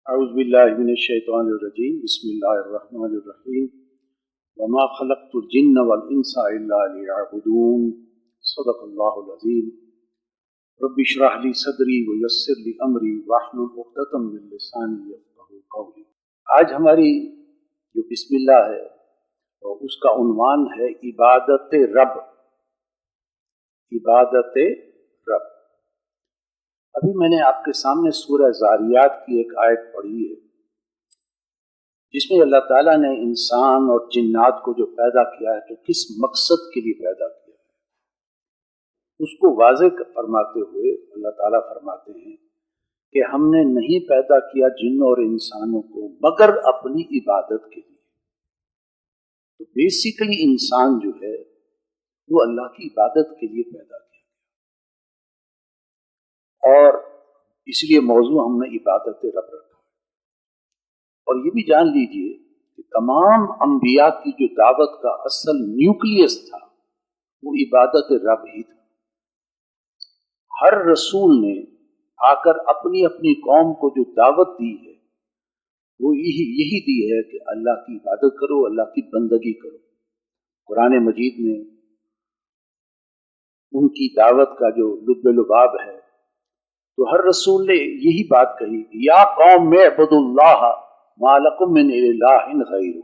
اعوذ باللہ من الشیطان الرجیم بسم اللہ الرحمن الرحیم وما خلقت الجن والانس الا ليعبدون صدق اللہ العظیم رب اشرح لی صدری ویسر لی امری واحلل عقدۃ من لسانی یفقہوا قولی۔ آج ہماری جو بسم اللہ ہے اس کا عنوان ہے عبادت رب۔ عبادت رب۔ ابھی میں نے آپ کے سامنے سورہ زاریات کی ایک آیت پڑھی ہے جس میں اللہ تعالیٰ نے انسان اور جنات کو جو پیدا کیا ہے تو کس مقصد کے لیے پیدا کیا ہے اس کو واضح فرماتے ہوئے اللہ تعالیٰ فرماتے ہیں کہ ہم نے نہیں پیدا کیا جنوں اور انسانوں کو مگر اپنی عبادت کے لیے۔ تو بیسیکلی انسان جو ہے وہ اللہ کی عبادت کے لیے پیدا کیا اور اس لیے موضوع ہم نے عبادت رب رکھا ہے۔ اور یہ بھی جان لیجئے کہ تمام انبیاء کی جو دعوت کا اصل نیوکلیس تھا وہ عبادت رب ہی تھا۔ ہر رسول نے آ کر اپنی اپنی قوم کو جو دعوت دی ہے وہ یہی دی ہے کہ اللہ کی عبادت کرو، اللہ کی بندگی کرو۔ قرآن مجید میں ان کی دعوت کا جو لب لباب ہے تو ہر رسول نے یہی بات کہی کہ یا قوم اعبدوا اللہ ما لکم من الہ غیرہ،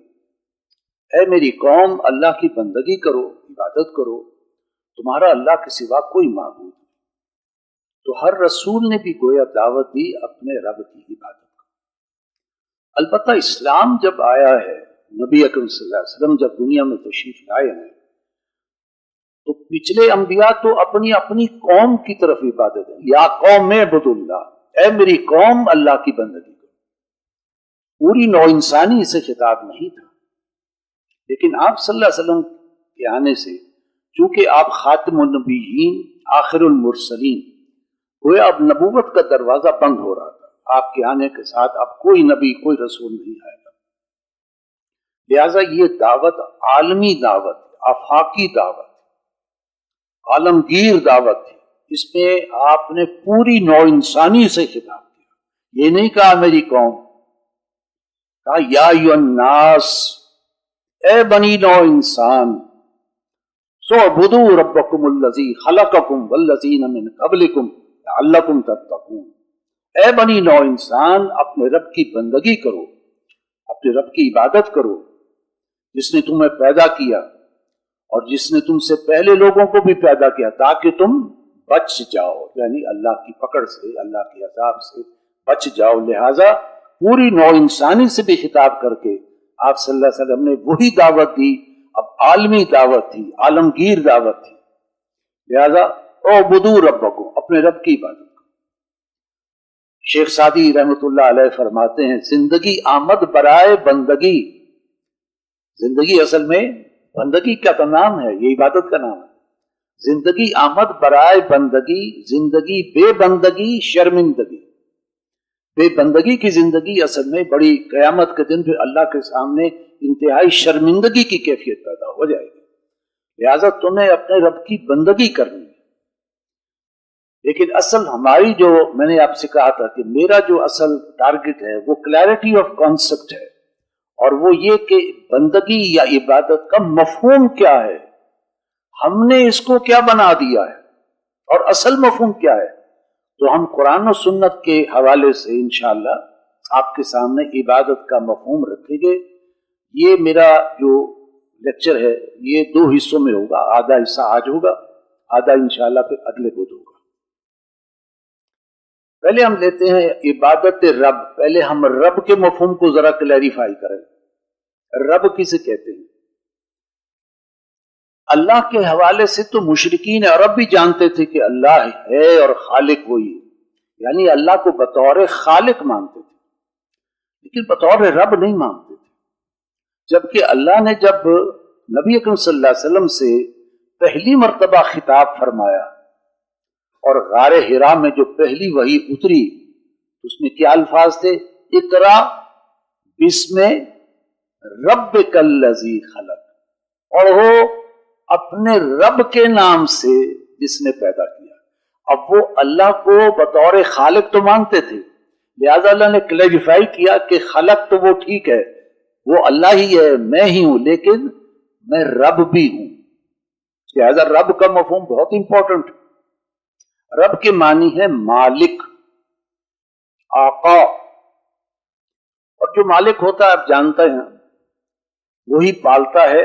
اے میری قوم اللہ کی بندگی کرو، عبادت کرو، تمہارا اللہ کے سوا کوئی معبود نہیں۔ تو ہر رسول نے بھی گویا دعوت دی اپنے رب کی عبادت کو۔ البتہ اسلام جب آیا ہے، نبی اکرم صلی اللہ علیہ وسلم جب دنیا میں تشریف لائے ہیں تو پچھلے انبیاء تو اپنی اپنی قوم کی طرف عبادت ہے، یا قوم اعبدوا اللہ، اے میری قوم اللہ کی بندگی کرو۔ پوری نوع انسانی اسے خطاب نہیں تھا، لیکن آپ صلی اللہ علیہ وسلم کے آنے سے چونکہ آپ خاتم النبیین آخر المرسلین ہوئے، اب نبوت کا دروازہ بند ہو رہا تھا۔ آپ کے آنے کے ساتھ اب کوئی نبی کوئی رسول نہیں آئے گا، لہذا یہ دعوت عالمی دعوت، آفاقی دعوت، عالمگیر دعوت تھی۔ اس میں آپ نے پوری نوع انسانی سے خطاب کیا، یہ نہیں کہا میری قوم، کہا یا ایھا الناس، اے بنی نوع انسان، سو اعبدوا ربکم الذی خلقکم والذین من قبلکم لعلکم تتقون۔ اے بنی نوع انسان، اپنے رب کی بندگی کرو، اپنے رب کی عبادت کرو جس نے تمہیں پیدا کیا اور جس نے تم سے پہلے لوگوں کو بھی پیدا کیا تاکہ تم بچ جاؤ، یعنی اللہ کی پکڑ سے، اللہ کے عذاب سے بچ جاؤ۔ لہٰذا پوری نوع انسانی سے بھی خطاب کر کے آپ صلی اللہ علیہ وسلم نے وہی دعوت دی، اب عالمی دعوت تھی، عالمگیر دعوت تھی۔ لہٰذا اعبدوا ربکم، اپنے رب کی عبادت کرو۔ شیخ سعدی رحمۃ اللہ علیہ فرماتے ہیں زندگی آمد برائے بندگی۔ زندگی اصل میں بندگی کا تو نام ہے، یہ عبادت کا نام ہے۔ زندگی آمد برائے بندگی، زندگی بے بندگی شرمندگی۔ بے بندگی کی زندگی اصل میں بڑی قیامت کے دن پھر اللہ کے سامنے انتہائی شرمندگی کی کیفیت پیدا ہو جائے گی۔ لہٰذا تمہیں اپنے رب کی بندگی کرنی ہے۔ لیکن اصل ہماری جو میں نے آپ سے کہا تھا کہ میرا جو اصل ٹارگٹ ہے وہ کلیئرٹی آف کانسیپٹ ہے، اور وہ یہ کہ بندگی یا عبادت کا مفہوم کیا ہے، ہم نے اس کو کیا بنا دیا ہے اور اصل مفہوم کیا ہے۔ تو ہم قرآن و سنت کے حوالے سے انشاءاللہ آپ کے سامنے عبادت کا مفہوم رکھیں گے۔ یہ میرا جو لیکچر ہے یہ 2 حصوں میں ہوگا، آدھا حصہ آج ہوگا، آدھا انشاءاللہ پھر اگلے بدھ ہوگا۔ پہلے ہم لیتے ہیں عبادت رب۔ پہلے ہم رب کے مفہوم کو ذرا کلیریفائی کریں۔ رب کسے کہتے ہیں؟ اللہ کے حوالے سے تو مشرکین عرب بھی جانتے تھے کہ اللہ ہے اور خالق وہی ہے، یعنی اللہ کو بطور خالق مانتے تھے، لیکن بطور رب نہیں مانتے تھے۔ جبکہ اللہ نے جب نبی اکرم صلی اللہ علیہ وسلم سے پہلی مرتبہ خطاب فرمایا اور غار حرا میں جو پہلی وحی اتری اس میں کیا الفاظ تھے؟ اقرا بسم ربک الذی خلق، اور وہ اپنے رب کے نام سے جس نے پیدا کیا۔ اب وہ اللہ کو بطور خالق تو مانتے تھے، لہذا اللہ نے کلیریفائی کیا کہ خلق تو وہ ٹھیک ہے، وہ اللہ ہی ہے، میں ہی ہوں، لیکن میں رب بھی ہوں۔ لہذا رب کا مفہوم بہت امپورٹنٹ ہے۔ رب کے معنی ہے مالک، آقا، اور جو مالک ہوتا ہے آپ جانتے ہیں، وہی پالتا ہے،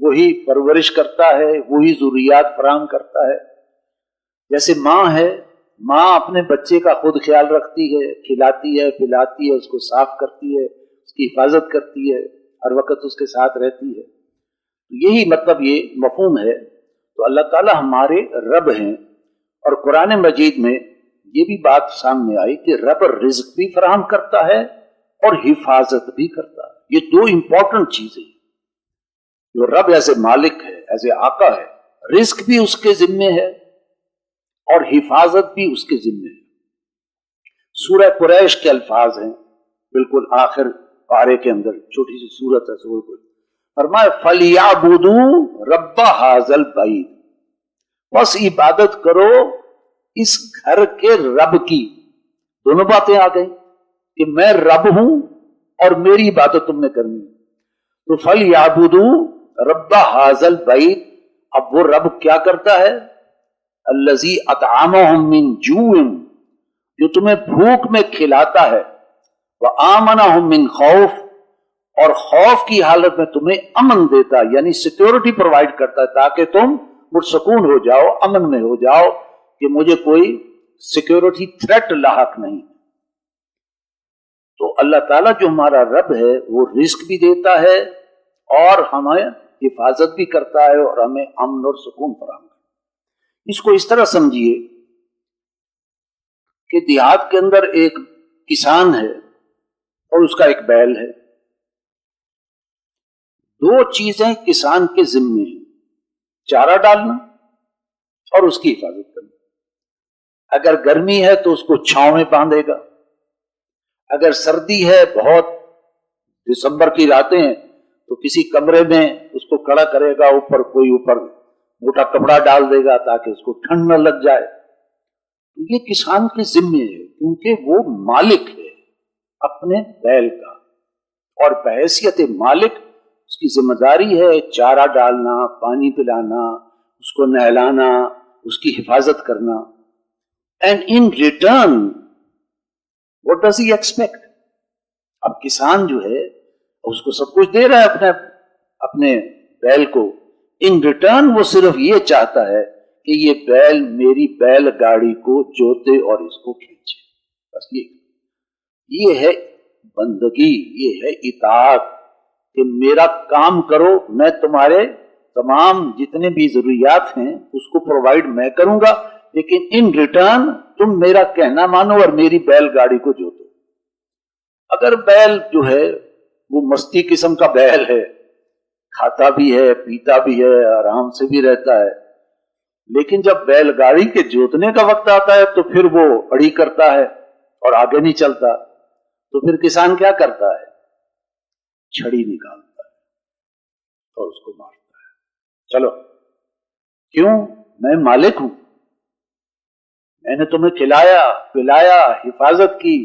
وہی پرورش کرتا ہے، وہی ذریات فراہم کرتا ہے۔ جیسے ماں ہے، ماں اپنے بچے کا خود خیال رکھتی ہے، کھلاتی ہے، پلاتی ہے، اس کو صاف کرتی ہے، اس کی حفاظت کرتی ہے، ہر وقت اس کے ساتھ رہتی ہے۔ یہی مطلب یہ مفہوم ہے۔ تو اللہ تعالی ہمارے رب ہیں، اور قرآن مجید میں یہ بھی بات سامنے آئی کہ رب رزق بھی فراہم کرتا ہے اور حفاظت بھی کرتا ہے۔ یہ دو امپورٹنٹ چیزیں ہیں۔ جو رب ایسے مالک ہے، ایسے آقا ہے، رزق بھی اس کے ذمے ہے اور حفاظت بھی اس کے ذمے ہے۔ سورہ قریش کے الفاظ ہیں، بالکل آخر پارے کے اندر، چھوٹی سی سورت ہے سورہ قریش۔ فرمایا فَلْيَعْبُدُوا رَبَّ هَٰذَا الْبَيْتِ، بس عبادت کرو اس گھر کے رب کی۔ دونوں باتیں آ گئیں کہ میں رب ہوں اور میری عبادت تم نے کرنی ہے۔ تو فَلْيَعْبُدُوا رَبَّ هَٰذَا الْبَيْتِ، اب وہ رب کیا کرتا ہے؟ الَّذِي أَطْعَمَهُم مِّن جُوعٍ، جو تمہیں بھوک میں کھلاتا ہے، وَآمَنَهُم مِّن خَوْفٍ، اور خوف کی حالت میں تمہیں امن دیتا ہے، یعنی سیکیورٹی پرووائڈ کرتا ہے تاکہ تم پرسکون ہو جاؤ، امن میں ہو جاؤ کہ مجھے کوئی سیکیورٹی تھریٹ لاحق نہیں۔ تو اللہ تعالیٰ جو ہمارا رب ہے وہ رزق بھی دیتا ہے اور ہمیں حفاظت بھی کرتا ہے اور ہمیں امن اور سکون فراہم کرتا ہے۔ اس کو اس طرح سمجھیے کہ دیہات کے اندر ایک کسان ہے اور اس کا ایک بیل ہے۔ دو چیزیں کسان کے ذمے ہیں، چارہ ڈالنا اور اس کی حفاظت کرنا۔ اگر گرمی ہے تو اس کو چھاؤں میں باندھے گا، اگر سردی ہے، بہت دسمبر کی راتیں ہیں، تو کسی کمرے میں اس کو کھڑا کرے گا، اوپر کوئی موٹا کپڑا ڈال دے گا تاکہ اس کو ٹھنڈ نہ لگ جائے۔ یہ کسان کے ذمے ہے کیونکہ وہ مالک ہے اپنے بیل کا، اور بحیثیت مالک اس کی ذمہ داری ہے چارہ ڈالنا، پانی پلانا، اس کو نہلانا، اس کی حفاظت کرنا۔ And in return what does he expect؟ اب کسان جو ہے اس کو سب کچھ دے رہا ہے اپنے بیل کو، ان ریٹرن وہ صرف یہ چاہتا ہے کہ یہ بیل میری بیل گاڑی کو جوتے اور اس کو کھینچے، بس یہ ہے بندگی، یہ ہے اطاعت کہ میرا کام کرو، میں تمہارے تمام جتنے بھی ضروریات ہیں اس کو پرووائڈ میں کروں گا، لیکن ان ریٹرن تم میرا کہنا مانو اور میری بیل گاڑی کو جوتو۔ اگر بیل جو ہے وہ مستی قسم کا بیل ہے، کھاتا بھی ہے، پیتا بھی ہے، آرام سے بھی رہتا ہے، لیکن جب بیل گاڑی کے جوتنے کا وقت آتا ہے تو پھر وہ اڑی کرتا ہے اور آگے نہیں چلتا، تو پھر کسان کیا کرتا ہے؟ چھڑی نکالتا ہے اور اس کو مارتا ہے۔ چلو، کیوں؟ میں مالک ہوں، میں نے تمہیں کھلایا پلایا، حفاظت کی،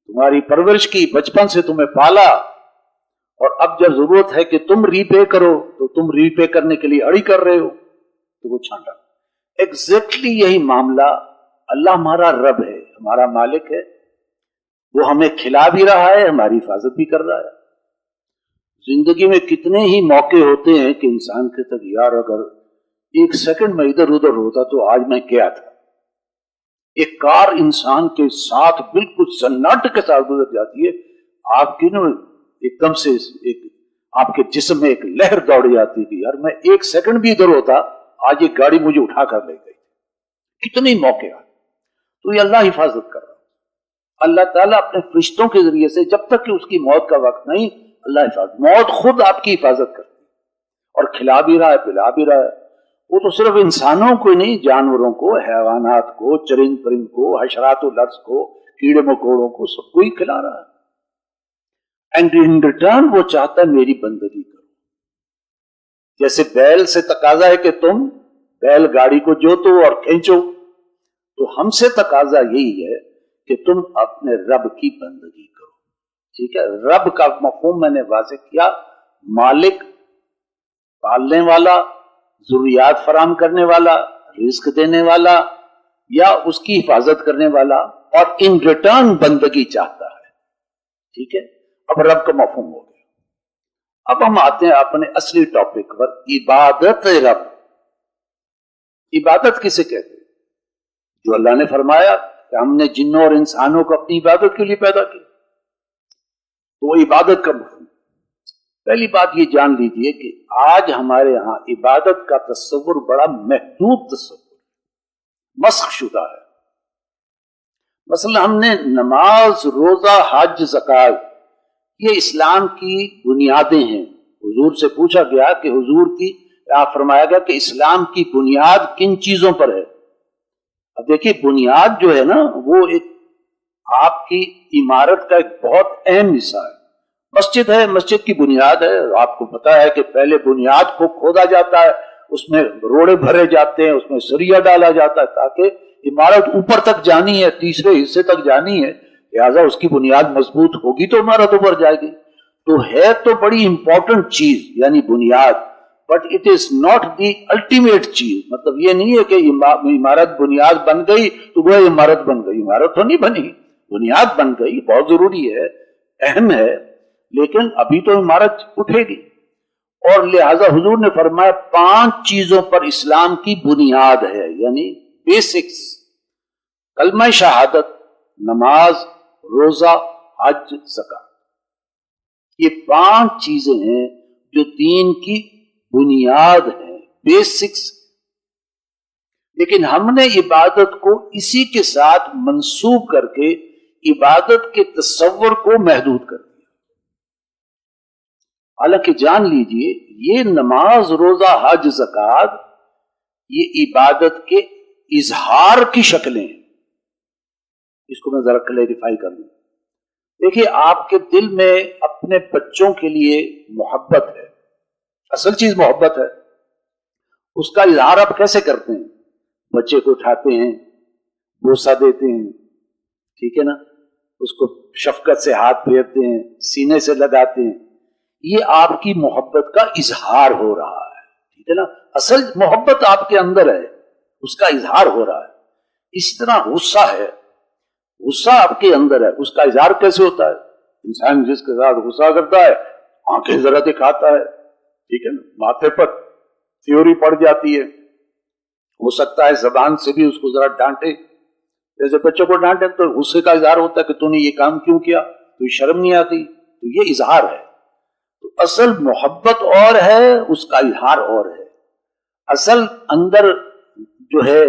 تمہاری پرورش کی، بچپن سے تمہیں پالا، اور اب جب ضرورت ہے کہ تم ری پے کرو تو تم ری پے کرنے کے لیے اڑی کر رہے ہو، تو وہ چھانٹا۔ ایگزیکٹلی یہی معاملہ، اللہ ہمارا رب ہے، ہمارا مالک ہے، وہ ہمیں کھلا بھی رہا ہے، ہماری حفاظت بھی کر رہا ہے۔ زندگی میں کتنے ہی موقع ہوتے ہیں کہ انسان کے تک یار اگر ایک سیکنڈ میں ادھر ادھر ہوتا تو آج میں کیا تھا۔ ایک کار انسان کے ساتھ بالکل سناٹے کے ساتھ گزر جاتی ہے، آپ کی ایک دم سے آپ کے جسم میں ایک لہر دوڑ جاتی تھی، یار میں ایک سیکنڈ بھی ادھر ہوتا آج ایک گاڑی مجھے اٹھا کر لے گئی۔ کتنے موقع آئے، تو یہ اللہ حفاظت کر رہا ہے۔ اللہ تعالیٰ اپنے فرشتوں کے ذریعے سے جب تک کہ اس کی موت کا وقت نہیں، اللہ حفاظت، موت خود آپ کی حفاظت کرتی ہے اور کھلا بھی رہا ہے، پلا بھی رہا ہے۔ وہ تو صرف انسانوں کو نہیں، جانوروں کو، حیوانات کو، چرند پرند کو، حشرات و لفظ کو، کیڑے مکوڑوں کو، سب کو ہی کھلا رہا ہے۔ اینڈ ان ریٹرن وہ چاہتا ہے میری بندگی کرو۔ جیسے بیل سے تقاضا ہے کہ تم بیل گاڑی کو جوتو اور کھینچو، تو ہم سے تقاضا یہی ہے کہ تم اپنے رب کی بندگی کرو. ٹھیک ہے، رب کا مفہوم میں نے واضح کیا، مالک، پالنے والا، ضروریات فراہم کرنے والا، رزق دینے والا یا اس کی حفاظت کرنے والا، اور ان ریٹرن بندگی چاہتا ہے. ٹھیک ہے، اب رب کا مفہوم ہو گیا. اب ہم آتے ہیں اپنے اصلی ٹاپک پر، عبادت رب. عبادت کسے کہتے ہیں؟ جو اللہ نے فرمایا کہ ہم نے جنوں اور انسانوں کو اپنی عبادت کے لیے پیدا کیا، تو وہ عبادت کا مفہوم. پہلی بات یہ جان لیجئے کہ آج ہمارے ہاں عبادت کا تصور بڑا محدود تصور، مسخ شدہ ہے. مثلا ہم نے نماز، روزہ، حج، زکات، یہ اسلام کی بنیادیں ہیں. حضور سے پوچھا گیا کہ حضور کی فرمایا گیا کہ اسلام کی بنیاد کن چیزوں پر ہے. اب دیکھیے، بنیاد جو ہے نا وہ ایک آپ کی عمارت کا ایک بہت اہم حصہ ہے. مسجد ہے، مسجد کی بنیاد ہے. آپ کو پتا ہے کہ پہلے بنیاد کو کھودا جاتا ہے، اس میں روڑے بھرے جاتے ہیں، اس میں سریا ڈالا جاتا ہے تاکہ عمارت اوپر تک جانی ہے، تیسرے حصے تک جانی ہے، لہذا اس کی بنیاد مضبوط ہوگی تو عمارت اوپر جائے گی. تو ہے تو بڑی امپورٹنٹ چیز یعنی بنیاد، but it is not the ultimate چیز. مطلب یہ نہیں ہے کہ عمارت بنیاد بن گئی تو وہ عمارت بن گئی. عمارت تو نہیں بنی، بنیاد بن گئی، بہت ضروری ہے، اہم ہے، لیکن ابھی تو عمارت اٹھے گی. اور لہذا حضور نے فرمایا 5 چیزوں پر اسلام کی بنیاد ہے، یعنی بیسکس. کلمہ شہادت، نماز، روزہ، حج، زکات. یہ 5 چیزیں ہیں جو دین کی بنیاد ہیں، بیسکس. لیکن ہم نے عبادت کو اسی کے ساتھ منسوب کر کے عبادت کے تصور کو محدود کر دیا. حالانکہ جان لیجئے یہ نماز، روزہ، حج، زکات یہ عبادت کے اظہار کی شکلیں ہیں. اس کو میں ذرا کلیریفائی کر دوں. دیکھیے، آپ کے دل میں اپنے بچوں کے لیے محبت ہے، اصل چیز محبت ہے. اس کا اظہار آپ کیسے کرتے ہیں؟ بچے کو اٹھاتے ہیں، بوسہ دیتے ہیں، ٹھیک ہے نا، اس کو شفقت سے ہاتھ پھیرتے ہیں، سینے سے لگاتے ہیں. یہ آپ کی محبت کا اظہار ہو رہا ہے، ٹھیک ہے نا. اصل محبت آپ کے اندر ہے، اس کا اظہار ہو رہا ہے. اسی طرح غصہ ہے، غصہ آپ کے اندر ہے، اس کا اظہار کیسے ہوتا ہے؟ انسان جس کے ساتھ غصہ کرتا ہے آنکھیں ذرا دکھاتا ہے، ٹھیک ہے نا، ماتھے پر تھیوری پڑ جاتی ہے. ہو سکتا ہے زبان سے بھی اس کو ذرا ڈانٹے، جیسے بچوں کو ڈانٹے تو غصے کا اظہار ہوتا ہے کہ تو نے یہ کام کیوں کیا، تو شرم نہیں آتی. تو یہ اظہار ہے. تو اصل محبت اور ہے، اس کا اظہار اور ہے. اصل اندر جو ہے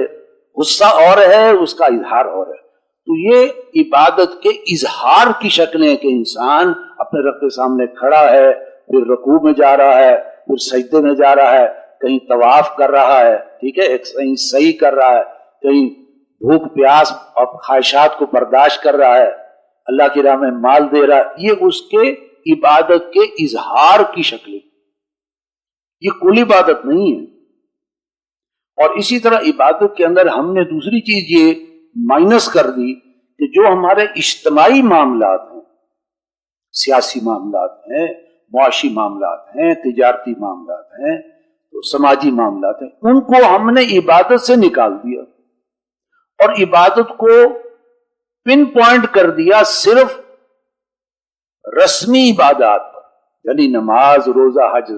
غصہ اور ہے، اس کا اظہار اور ہے. تو یہ عبادت کے اظہار کی شکلیں ہیں کہ انسان اپنے رب کے سامنے کھڑا ہے، پھر رکوع میں جا رہا ہے، پھر سجدے میں جا رہا ہے، کہیں طواف کر رہا ہے، ٹھیک ہے، کہیں سعی کر رہا ہے، کہیں بھوک پیاس اور خواہشات کو برداشت کر رہا ہے، اللہ کی راہ میں مال دے رہا ہے. یہ اس کے عبادت کے اظہار کی شکلیں، یہ کل عبادت نہیں ہے. اور اسی طرح عبادت کے اندر ہم نے دوسری چیز یہ مائنس کر دی کہ جو ہمارے اجتماعی معاملات ہیں، سیاسی معاملات ہیں، معاشی معاملات ہیں، تجارتی معاملات ہیں، سماجی معاملات ہیں، ان کو ہم نے عبادت سے نکال دیا اور عبادت کو پن پوائنٹ کر دیا صرف رسمی عبادات پر، یعنی نماز، روزہ، حج.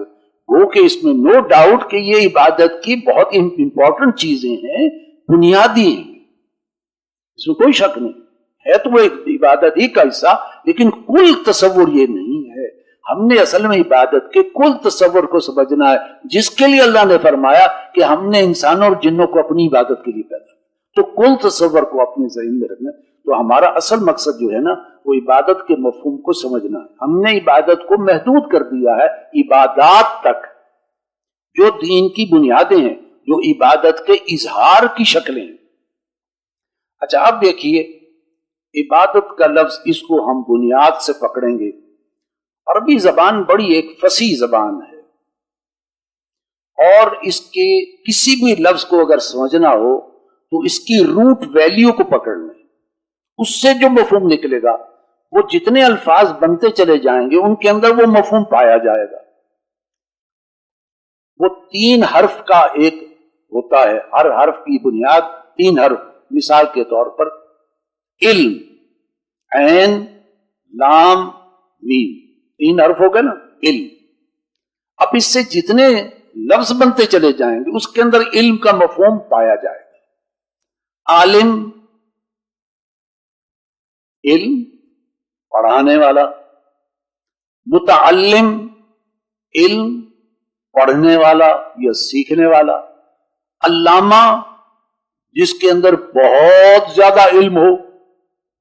گو کہ اس میں نو ڈاؤٹ کہ یہ عبادت کی بہت امپورٹنٹ چیزیں ہیں، بنیادی ہیں، اس میں کوئی شک نہیں ہے. تو وہ ایک عبادت ہی کا حصہ، لیکن کل تصور یہ نہیں ہے. ہم نے اصل میں عبادت کے کل تصور کو سمجھنا ہے، جس کے لیے اللہ نے فرمایا کہ ہم نے انسانوں اور جنوں کو اپنی عبادت کے لیے پیدا کیا. تو کل تصور کو اپنے ذہن میں رکھنا. تو ہمارا اصل مقصد جو ہے نا وہ عبادت کے مفہوم کو سمجھنا ہے. ہم نے عبادت کو محدود کر دیا ہے عبادات تک، جو دین کی بنیادیں ہیں، جو عبادت کے اظہار کی شکلیں ہیں. اچھا اب دیکھیے، عبادت کا لفظ اس کو ہم بنیاد سے پکڑیں گے. عربی زبان بڑی ایک فصیح زبان ہے، اور اس کے کسی بھی لفظ کو اگر سمجھنا ہو تو اس کی روٹ ویلیو کو پکڑ لیں. اس سے جو مفہوم نکلے گا وہ جتنے الفاظ بنتے چلے جائیں گے ان کے اندر وہ مفہوم پایا جائے گا. وہ 3 حرف کا ایک ہوتا ہے، ہر حرف کی بنیاد 3 حرف. مثال کے طور پر علم، عین، لام، میم، 3 حرف ہو گئے نا، علم. اب اس سے جتنے لفظ بنتے چلے جائیں گے اس کے اندر علم کا مفہوم پایا جائے گا. عالم، علم، پڑھانے والا. متعلم، علم، پڑھنے والا یا سیکھنے والا. علامہ، جس کے اندر بہت زیادہ علم ہو.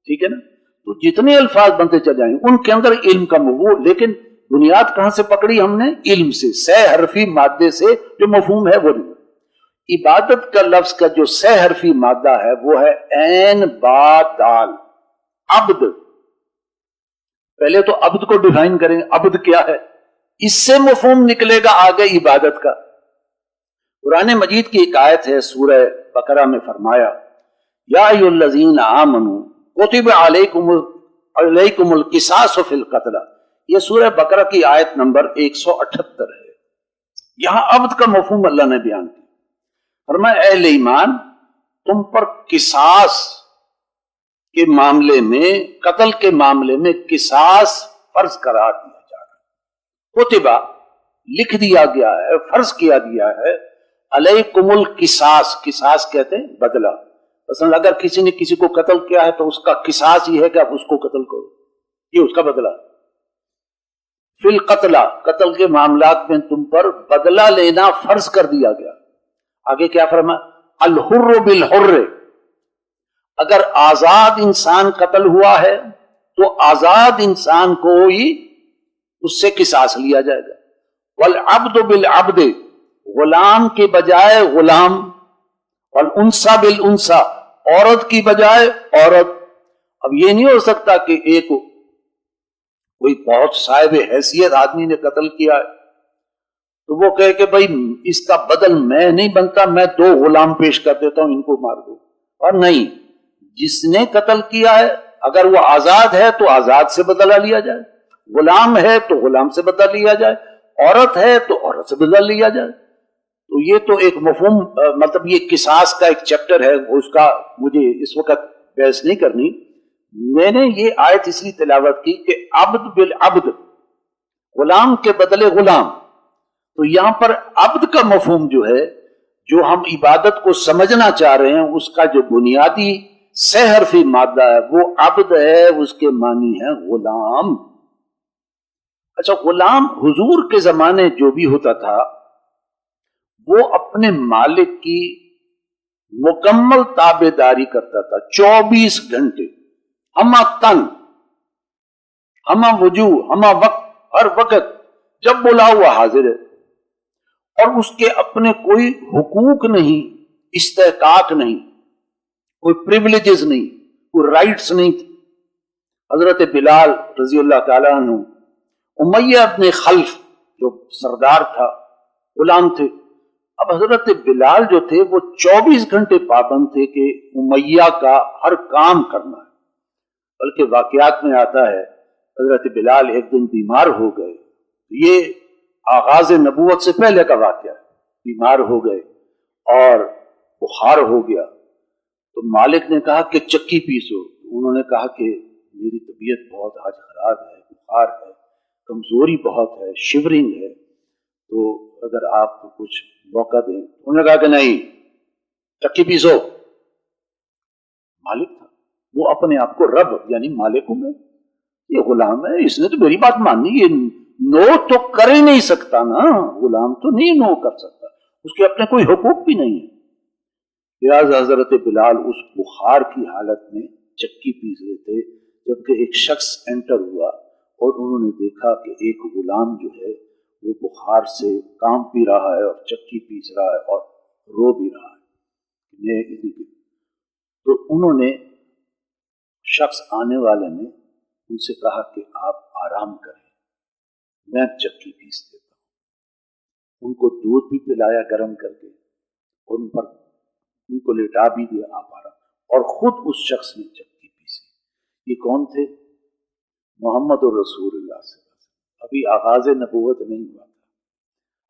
ٹھیک ہے نا. تو جتنے الفاظ بنتے چل جائیں ان کے اندر علم کا مفہوم. لیکن بنیاد کہاں سے پکڑی ہم نے؟ علم سے، 6 حرفی مادے سے جو مفہوم ہے وہ نہیں. عبادت کا لفظ کا جو 6 حرفی مادہ ہے وہ ہے عین با دال، عبد. پہلے تو عبد کو ڈیفائن کریں، عبد کیا ہے، اس سے مفہوم نکلے گا آگے عبادت کا. قرآن مجید کی ایک آیت ہے سورہ بقرہ میں فرمایا یا ایھا الذین آمنوا کتب علیکم القصاص فی القتل. یہ سورہ بقرہ کی آیت نمبر 178 ہے. یہاں عبد کا مفہوم اللہ نے بیان کیا. فرمایا اے اہل ایمان، تم پر قصاص کے معاملے میں، قتل کے معاملے میں قصاص فرض قرار دیا جا رہا ہے. کتبہ لکھ دیا گیا ہے، فرض کیا گیا ہے. علیکم القصاص، قصاص کہتے ہیں بدلہ. مثلا اگر کسی نے کسی کو قتل کیا ہے تو اس کا قصاص یہ ہے کہ آپ اس کو قتل کرو، یہ اس کا بدلہ. فی القتل، قتل کے معاملات میں تم پر بدلہ لینا فرض کر دیا گیا. آگے کیا فرمایا؟ الحر بالحر، اگر آزاد انسان قتل ہوا ہے تو آزاد انسان کو ہی اس سے قصاص لیا جائے گا. والعبد بالعبد، غلام کے بجائے غلام. والانثى بالانثى، عورت کی بجائے عورت. اب یہ نہیں ہو سکتا کہ ایک کوئی بہت صاحب حیثیت آدمی نے قتل کیا ہے تو وہ کہے کہ بھائی اس کا بدل میں نہیں بنتا، میں 2 غلام پیش کر دیتا ہوں، ان کو مار دو. اور نہیں، جس نے قتل کیا ہے اگر وہ آزاد ہے تو آزاد سے بدلہ لیا جائے، غلام ہے تو غلام سے بدلہ لیا جائے، عورت ہے تو عورت سے بدلہ لیا جائے. تو یہ تو ایک مفہوم، مطلب یہ قصاص کا ایک چیپٹر ہے، اس کا مجھے اس وقت بحث نہیں کرنی. میں نے یہ آیت اس لیے تلاوت کی کہ عبد بالعبد، غلام کے بدلے غلام. تو یہاں پر عبد کا مفہوم جو ہے، جو ہم عبادت کو سمجھنا چاہ رہے ہیں، اس کا جو بنیادی 6 حرفی مادہ ہے وہ عبد ہے. اس کے معنی ہے غلام. اچھا، غلام حضور کے زمانے جو بھی ہوتا تھا وہ اپنے مالک کی مکمل تابع داری کرتا تھا 24 گھنٹے، ہمہ تن، ہمہ وجوہ، ہمہ وقت، ہر وقت جب بلا ہوا حاضر ہے. اور اس کے اپنے کوئی حقوق نہیں، استحقاق نہیں، کوئی پریولیجز نہیں، کوئی رائٹس نہیں تھے. حضرت بلال رضی اللہ تعالیٰ عنہ، امیہ ابن خلف جو سردار تھا، غلام تھے. اب حضرت بلال جو تھے وہ 24 گھنٹے پابند تھے کہ امیہ کا ہر کام کرنا ہے. بلکہ واقعات میں آتا ہے حضرت بلال ایک دن بیمار ہو گئے. یہ آغاز نبوت سے پہلے کا واقعہ ہے. بیمار ہو گئے اور بخار ہو گیا تو مالک نے کہا کہ چکی پیسو. انہوں نے کہا کہ میری طبیعت بہت آج خراب ہے، بخار ہے، کمزوری بہت ہے، شیورنگ ہے، تو اگر آپ کچھ موقع دیں. انہوں نے کہا کہ نہیں، چکی پیسو. مالک تھا وہ اپنے آپ کو رب یعنی مالک ہوں، میں یہ غلام ہے، اس نے تو میری بات ماننی، یہ نو تو کر ہی نہیں سکتا نا، غلام تو نہیں نو کر سکتا، اس کے اپنے کوئی حقوق بھی نہیں ہے. لہٰذا حضرت بلال اس بخار کی حالت میں چکی پیس رہے تھے جبکہ ایک شخص انٹر ہوا اور انہوں نے دیکھا کہ ایک غلام جو ہے وہ بخار سے کام پی رہا ہے اور چکی پیس رہا ہے اور رو بھی رہا ہے. تو انہوں نے، شخص آنے والے نے ان سے کہا کہ آپ آرام کریں، میں چکی پیس دیتا ہوں. ان کو دودھ بھی پلایا گرم کر کے، ان کو لیٹا بھی دیا، آپ آرام. اور خود اس شخص نے چکی پیسی. یہ کون تھے؟ محمد رسول اللہ صلی اللہ علیہ وسلم. ابھی آغاز نبوت نہیں ہوا تھا.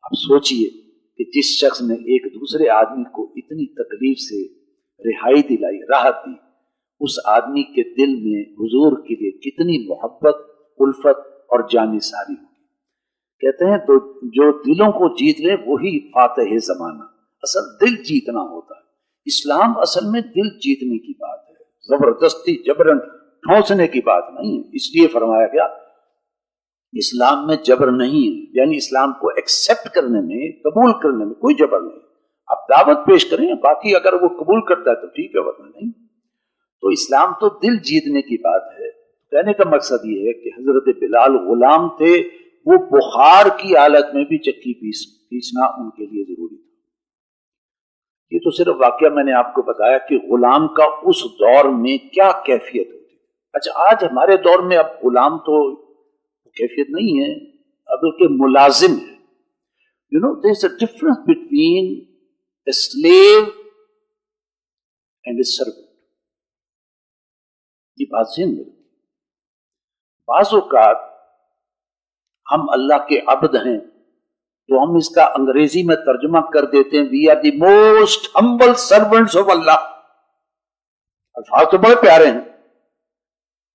اب سوچئے کہ جس شخص نے ایک دوسرے آدمی کو اتنی تکلیف سے رہائی دلائی، راحت دی، اس آدمی کے دل میں حضور کے لیے کتنی محبت، الفت اور جانثاری ہوگی. کہتے ہیں تو جو دلوں کو جیت لے وہی فاتح زمانہ. اصل دل جیتنا ہوتا ہے. اسلام اصل میں دل جیتنے کی بات ہے، زبردستی جبرن ٹھونسنے کی بات نہیں ہے. اس لیے فرمایا گیا اسلام میں جبر نہیں ہے، یعنی اسلام کو ایکسپٹ کرنے میں، قبول کرنے میں کوئی جبر نہیں. آپ دعوت پیش کریں، باقی اگر وہ قبول کرتا ہے تو ٹھیک ہے، ورنہ نہیں. تو اسلام تو دل جیتنے کی بات ہے. کہنے کا مقصد یہ ہے کہ حضرت بلال غلام تھے، وہ بخار کی حالت میں بھی چکی پیسنا ان کے لیے ضروری تھا. یہ تو صرف واقعہ میں نے آپ کو بتایا کہ غلام کا اس دور میں کیا کیفیت ہوتی. اچھا آج ہمارے دور میں اب غلام تو کیفیت نہیں ہے، بلکہ ملازم ہے. You know there is a difference between a slave and a servant. یہ بات ذہن میں رکھیں. بعض اوقات ہم اللہ کے عبد ہیں تو ہم اس کا انگریزی میں ترجمہ کر دیتے ہیں we are the most humble servants of Allah. الفاظ تو بڑے پیارے ہیں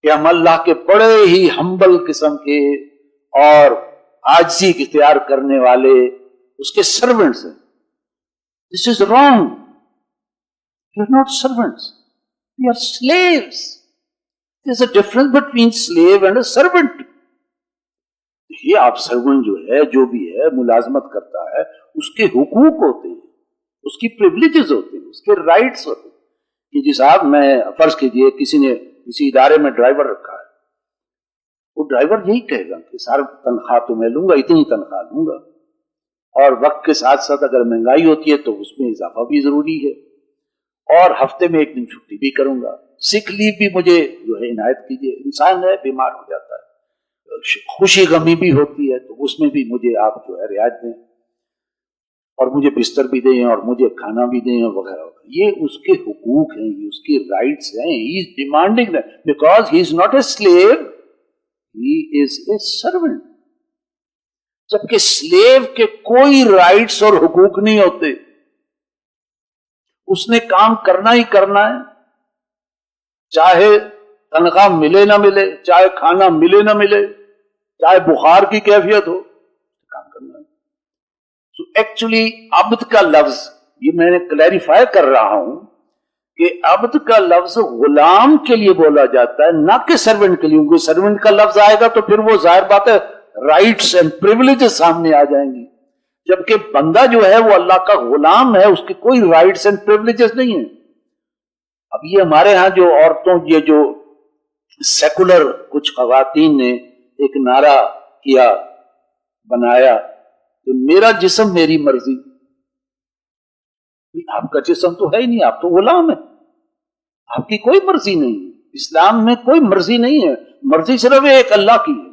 کہ ہم اللہ کے بڑے ہی ہمبل قسم کے اور عاجزی اختیار کرنے والے اس کے سرونٹس ہیں. This is wrong. You are not servants, you are slaves. There is a difference between slave and a servant. یہ آپ سرونٹ جو ہے، جو بھی ہے ملازمت کرتا ہے، اس کے حقوق ہوتے ہیں، اس کی پریولیجز ہوتے ہیں، اس کے رائٹس ہوتے ہیں. کہ جی صاحب میں فرض کیجئے کسی نے کسی ادارے میں ڈرائیور رکھا ہے، وہ ڈرائیور یہی کہے گا کہ سر تنخواہ تو میں لوں گا، اتنی تنخواہ لوں گا، اور وقت کے ساتھ ساتھ اگر مہنگائی ہوتی ہے تو اس میں اضافہ بھی ضروری ہے، اور ہفتے میں ایک دن چھٹی بھی کروں گا، سک لیو بھی مجھے جو ہے عنایت کیجیے. انسان ہے، بیمار ہو جاتا ہے، خوشی غمی بھی ہوتی ہے تو اس میں بھی مجھے آپ جو ہے رعایت دیں، اور مجھے بستر بھی دیں، اور مجھے کھانا بھی دیں، اور وغیرہ. یہ اس کے حقوق ہیں، یہ اس کی رائٹس ہیں. He is demanding because he is not a slave, he is a servant. جبکہ سلیو کے کوئی رائٹس اور حقوق نہیں ہوتے. اس نے کام کرنا ہی کرنا ہے، چاہے تنخواہ ملے نہ ملے، چاہے کھانا ملے نہ ملے، چاہے بخار کی کیفیت ہو، کام کرنا ہے. سو ایکچولی عبد کا لفظ، یہ میں نے کلیریفائی کر رہا ہوں کہ عبد کا لفظ غلام کے لیے بولا جاتا ہے، نہ کہ سرونٹ کے لیے. کیونکہ سرونٹ کا لفظ آئے گا تو پھر وہ ظاہر بات ہے رائٹس اینڈ پریولیجز سامنے آ جائیں گی. جبکہ بندہ جو ہے وہ اللہ کا غلام ہے، اس کے کوئی رائٹس اینڈ پریولیجز نہیں ہیں. اب یہ ہمارے ہاں جو عورتوں، یہ جو سیکولر کچھ خواتین نے ایک نعرہ کیا، بنایا کہ میرا جسم میری مرضی. آپ کا جسم تو ہے ہی نہیں، آپ تو غلام ہیں، آپ کی کوئی مرضی نہیں ہے. اسلام میں کوئی مرضی نہیں ہے، مرضی صرف ایک اللہ کی ہے.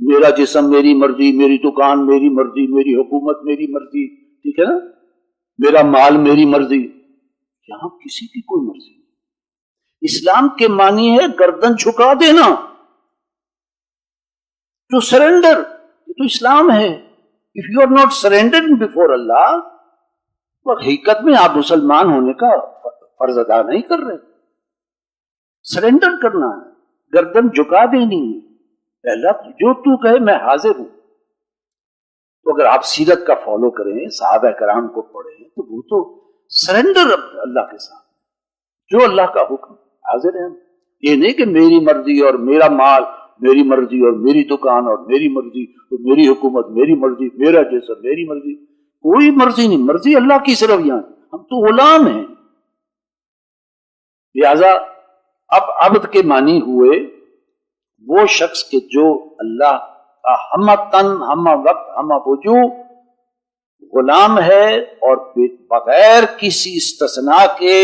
میرا جسم میری مرضی، میری دکان میری مرضی، میری حکومت میری مرضی، ٹھیک ہے نا، میرا مال میری مرضی. یہاں کسی کی کوئی مرضی نہیں. اسلام کے معنی ہے گردن جھکا دینا، ٹو سرینڈر. یہ تو اسلام ہے. If you are not surrendering before Allah, تو حقیقت میں آپ مسلمان ہونے کا فرض ادا نہیں کر رہے. سرینڈر کرنا ہے، گردن جھکا دینی ہے. پہلا جو تو کہے میں حاضر ہوں. تو اگر آپ سیرت کا فالو کریں، صحابہ کرام کو پڑھیں، تو وہ تو سرینڈر اللہ کے ساتھ، جو اللہ کا حکم حاضر ہے. یہ نہیں کہ میری مرضی اور میرا مال، میری مرضی اور میری دکان اور میری مرضی اور میری حکومت میری مرضی، میرا جیسا میری مرضی. کوئی مرضی نہیں، مرضی اللہ کی صرف. یہاں ہم تو غلام ہیں. لہذا اب عبد کے معنی ہوئے وہ شخص کے جو اللہ کا ہم تن ہم وقت ہم وجو غلام ہے، اور بغیر کسی استثناء کے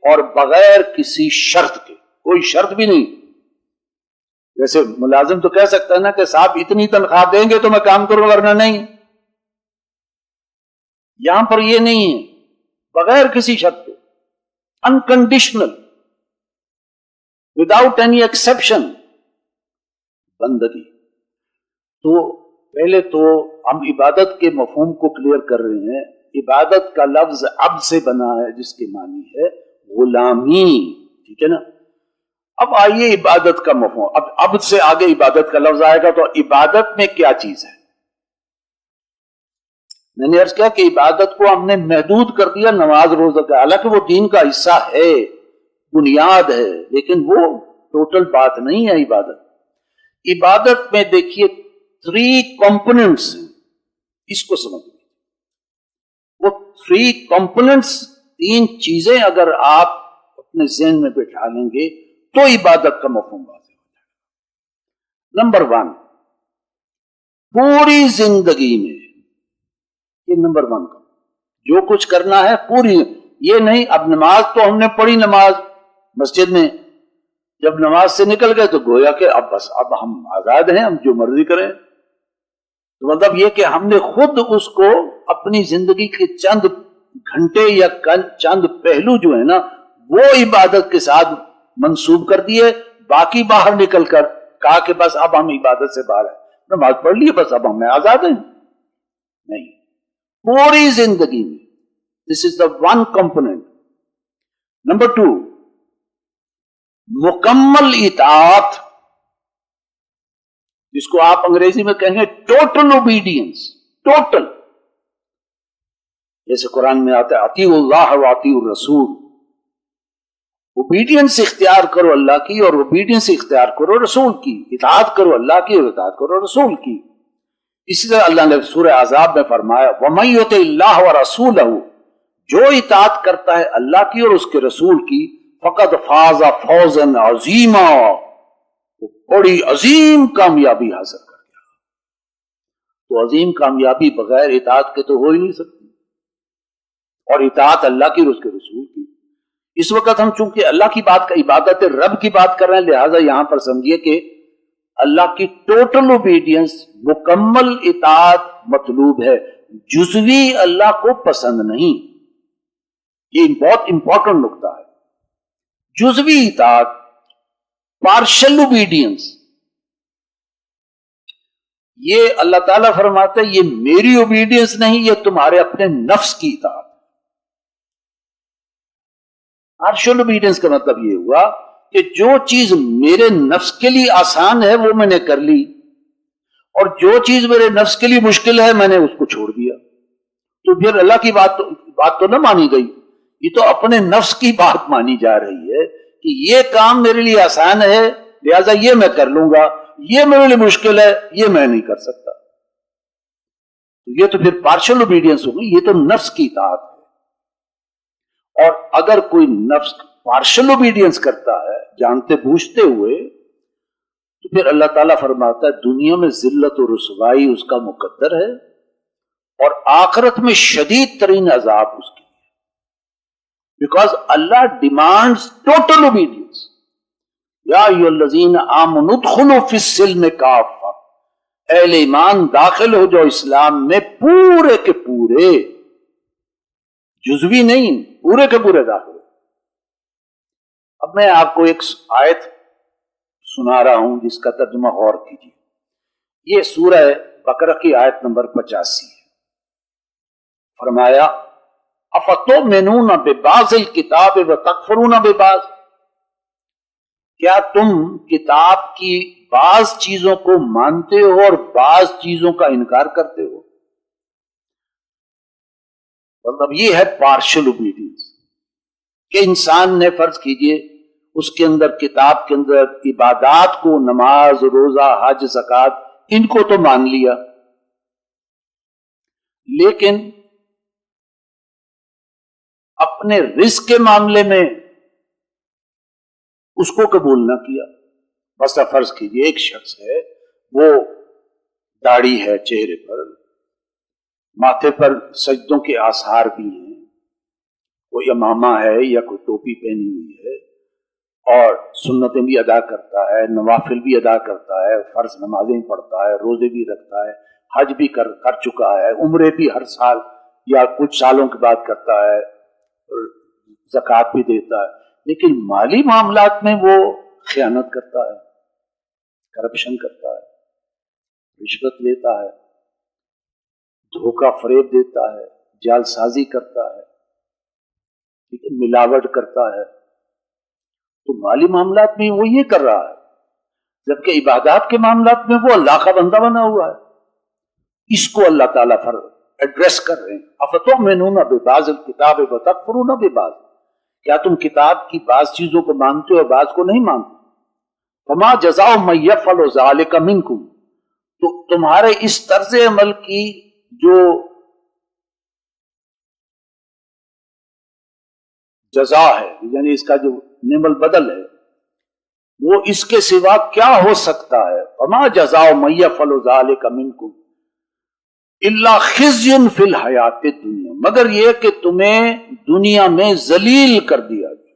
اور بغیر کسی شرط کے، کوئی شرط بھی نہیں. جیسے ملازم تو کہہ سکتا ہے نا کہ صاحب اتنی تنخواہ دیں گے تو میں کام کروں، ورنہ نہیں. یہاں پر یہ نہیں ہے، بغیر کسی شرط کے، انکنڈیشنل. وداؤٹ اینی ایکسیپشن بندگی. تو پہلے تو ہم عبادت کے مفہوم کو کلیئر کر رہے ہیں. عبادت کا لفظ عبد سے بنا ہے جس کے معنی ہے غلامی. ٹھیک ہے نا. اب آئیے عبادت کا مفہوم. اب عبد سے آگے عبادت کا لفظ آئے گا تو عبادت میں کیا چیز ہے؟ میں نے عرض کیا کہ عبادت کو ہم نے محدود کر دیا نماز روزہ کا. حالانکہ وہ دین کا حصہ ہے, بنیاد ہے, لیکن وہ ٹوٹل بات نہیں ہے. عبادت میں دیکھیے 3 کمپوننٹس ہیں, اس کو سمجھ لیں. وہ 3 کمپوننٹس, 3 چیزیں اگر آپ اپنے ذہن میں بٹھا لیں گے تو عبادت کا مفہوم واضح ہو جائے گا. نمبر 1, پوری زندگی میں, یہ نمبر 1 کا جو کچھ کرنا ہے پوری. یہ نہیں اب نماز تو ہم نے پڑھی, نماز مسجد میں, جب نماز سے نکل گئے تو گویا کہ اب بس اب ہم آزاد ہیں, ہم جو مرضی کریں. تو مطلب یہ کہ ہم نے خود اس کو اپنی زندگی کے چند گھنٹے یا چند پہلو جو ہے نا وہ عبادت کے ساتھ منسوب کر دیے. باقی باہر نکل کر کہا کہ بس اب ہم عبادت سے باہر ہیں, نماز پڑھ لیے بس اب ہم آزاد ہیں. نہیں, پوری زندگی میں. دس از دا 1 کمپوننٹ. نمبر 2, مکمل اطاعت, جس کو آپ انگریزی میں کہیں گے ٹوٹل اوبیڈینس. ٹوٹل, جیسے قرآن میں آتا ہے اطیعوا اللہ و اطیعوا الرسول. اوبیڈینس اختیار کرو اللہ کی اور اوبیڈینس اختیار کرو رسول کی. اطاعت کرو اللہ کی اور اطاعت کرو رسول کی. اسی طرح اللہ نے سورہ احزاب میں فرمایا وَمَن يُطِعِ اللَّهَ وَرَسُولَهُ, جو اطاعت کرتا ہے اللہ کی اور اس کے رسول کی, فقد فاز فوزا عظیما, وہ بڑی عظیم کامیابی حاصل کر گیا. تو عظیم کامیابی بغیر اطاعت کے تو ہو ہی نہیں سکتی, اور اطاعت اللہ کی اور اس کے رسول کی. اس وقت ہم چونکہ اللہ کی بات کا عبادت رب کی بات کر رہے ہیں, لہذا یہاں پر سمجھیے کہ اللہ کی ٹوٹل اوبیڈینس, مکمل اطاعت مطلوب ہے. جزوی اللہ کو پسند نہیں. یہ بہت امپورٹنٹ نقطہ ہے. جزوی اطاعت, پارشل اوبیڈینس, یہ اللہ تعالیٰ فرماتے ہیں یہ میری اوبیڈینس نہیں, یہ تمہارے اپنے نفس کی اطاعت. پارشل اوبیڈینس کا مطلب یہ ہوا کہ جو چیز میرے نفس کے لیے آسان ہے وہ میں نے کر لی, اور جو چیز میرے نفس کے لیے مشکل ہے میں نے اس کو چھوڑ دیا. تو پھر اللہ کی بات تو نہ مانی گئی, یہ تو اپنے نفس کی بات مانی جا رہی ہے کہ یہ کام میرے لیے آسان ہے لہذا یہ میں کر لوں گا, یہ میرے لیے مشکل ہے یہ میں نہیں کر سکتا. تو یہ تو پھر پارشل اوبیڈینس ہوگی, یہ تو نفس کی اطاعت ہے. اور اگر کوئی نفس پارشل اوبیڈینس کرتا ہے جانتے بوجھتے ہوئے, تو پھر اللہ تعالیٰ فرماتا ہے دنیا میں ذلت و رسوائی اس کا مقدر ہے, اور آخرت میں شدید ترین عذاب اس کے لیے. Because Allah demands total obedience. یا ایھا الذین آمنوا ادخلوا فی السلم کافہ, اہل ایمان داخل ہو جاؤ اسلام میں پورے کے پورے, جزوی نہیں, پورے کے پورے داخل. اب میں آپ کو ایک آیت سنا رہا ہوں جس کا ترجمہ غور کیجیے. یہ سورہ بقرہ کی آیت نمبر 85 ہے. فرمایا افتؤمنون ببعض الکتاب وتکفرون ببعض, کیا تم کتاب کی بعض چیزوں کو مانتے ہو اور بعض چیزوں کا انکار کرتے ہو. مطلب یہ ہے پارشل اوبیڈینس کہ انسان نے فرض کیجئے اس کے اندر کتاب کے اندر عبادات کو, نماز, روزہ, حج, زکوٰۃ, ان کو تو مان لیا, لیکن اپنے رزق کے معاملے میں اس کو قبول نہ کیا. بس فرض کیجئے ایک شخص ہے, وہ داڑھی ہے چہرے پر, ماتھے پر سجدوں کے آثار بھی ہیں, کوئی امامہ ہے یا کوئی ٹوپی پہنی ہوئی ہے, اور سنتیں بھی ادا کرتا ہے, نوافل بھی ادا کرتا ہے, فرض نمازیں پڑھتا ہے, روزے بھی رکھتا ہے, حج بھی کر چکا ہے, عمرے بھی ہر سال یا کچھ سالوں کے بعد کرتا ہے, زکوٰۃ بھی دیتا ہے, لیکن مالی معاملات میں وہ خیانت کرتا ہے، کرپشن کرتا ہے، رشوت لیتا ہے، دھوکہ فریب دیتا ہے، جعل سازی کرتا ہے، ٹھیک ہے، ملاوٹ کرتا ہے، تو مالی معاملات میں وہ یہ کر رہا ہے، جبکہ عبادات کے معاملات میں وہ اللہ کا بندہ بنا ہوا ہے۔ اس کو اللہ تعالیٰ ایڈریس کر رہے ہیں۔ افتؤمنون ببعض الکتاب وتکفرون ببعض، کیا تم کتاب کی بعض چیزوں کو مانتے ہو اور بعض کو نہیں مانتے؟ فما جزاء من یفعل ذلک منکم، تو تمہارے اس طرز عمل کی جو جزا ہے، یعنی اس کا جو نعم البدل ہے، وہ اس کے سوا کیا ہو سکتا ہے؟ فما جزاء من یفعل ذلک منکم الا خزی فی الحیات الدنیا، مگر یہ کہ تمہیں دنیا میں ذلیل کر دیا جائے۔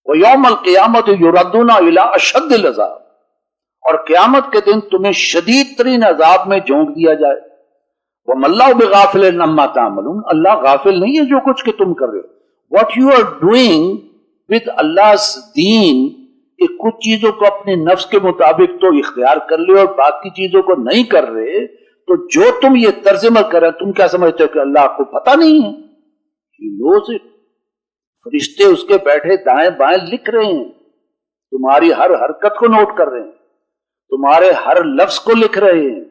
وَيَوْمَ الْقِيَامَةِ يُرَدُّونَ إِلَىٰ أَشَدِّ الْعَذَابِ، اور قیامت کے دن تمہیں شدید ترین عذاب میں جھونک دیا جائے۔ وَمَا اللَّهُ بِغَافِلٍ عَمَّا تَعْمَلُونَ، اللہ غافل نہیں ہے جو کچھ کہ تم کر رہے ہو۔ What you are doing with Allah's deen، کہ کچھ چیزوں کو اپنے نفس کے مطابق تو اختیار کر لے اور باقی چیزوں کو نہیں کر رہے، تو جو تم یہ طرز عمل کر رہے ہیں، تم کیا سمجھتے ہو کہ اللہ کو پتہ نہیں ہے؟ He knows it۔ فرشتے اس کے بیٹھے دائیں بائیں لکھ رہے ہیں، تمہاری ہر حرکت کو نوٹ کر رہے ہیں، تمہارے ہر لفظ کو لکھ رہے ہیں،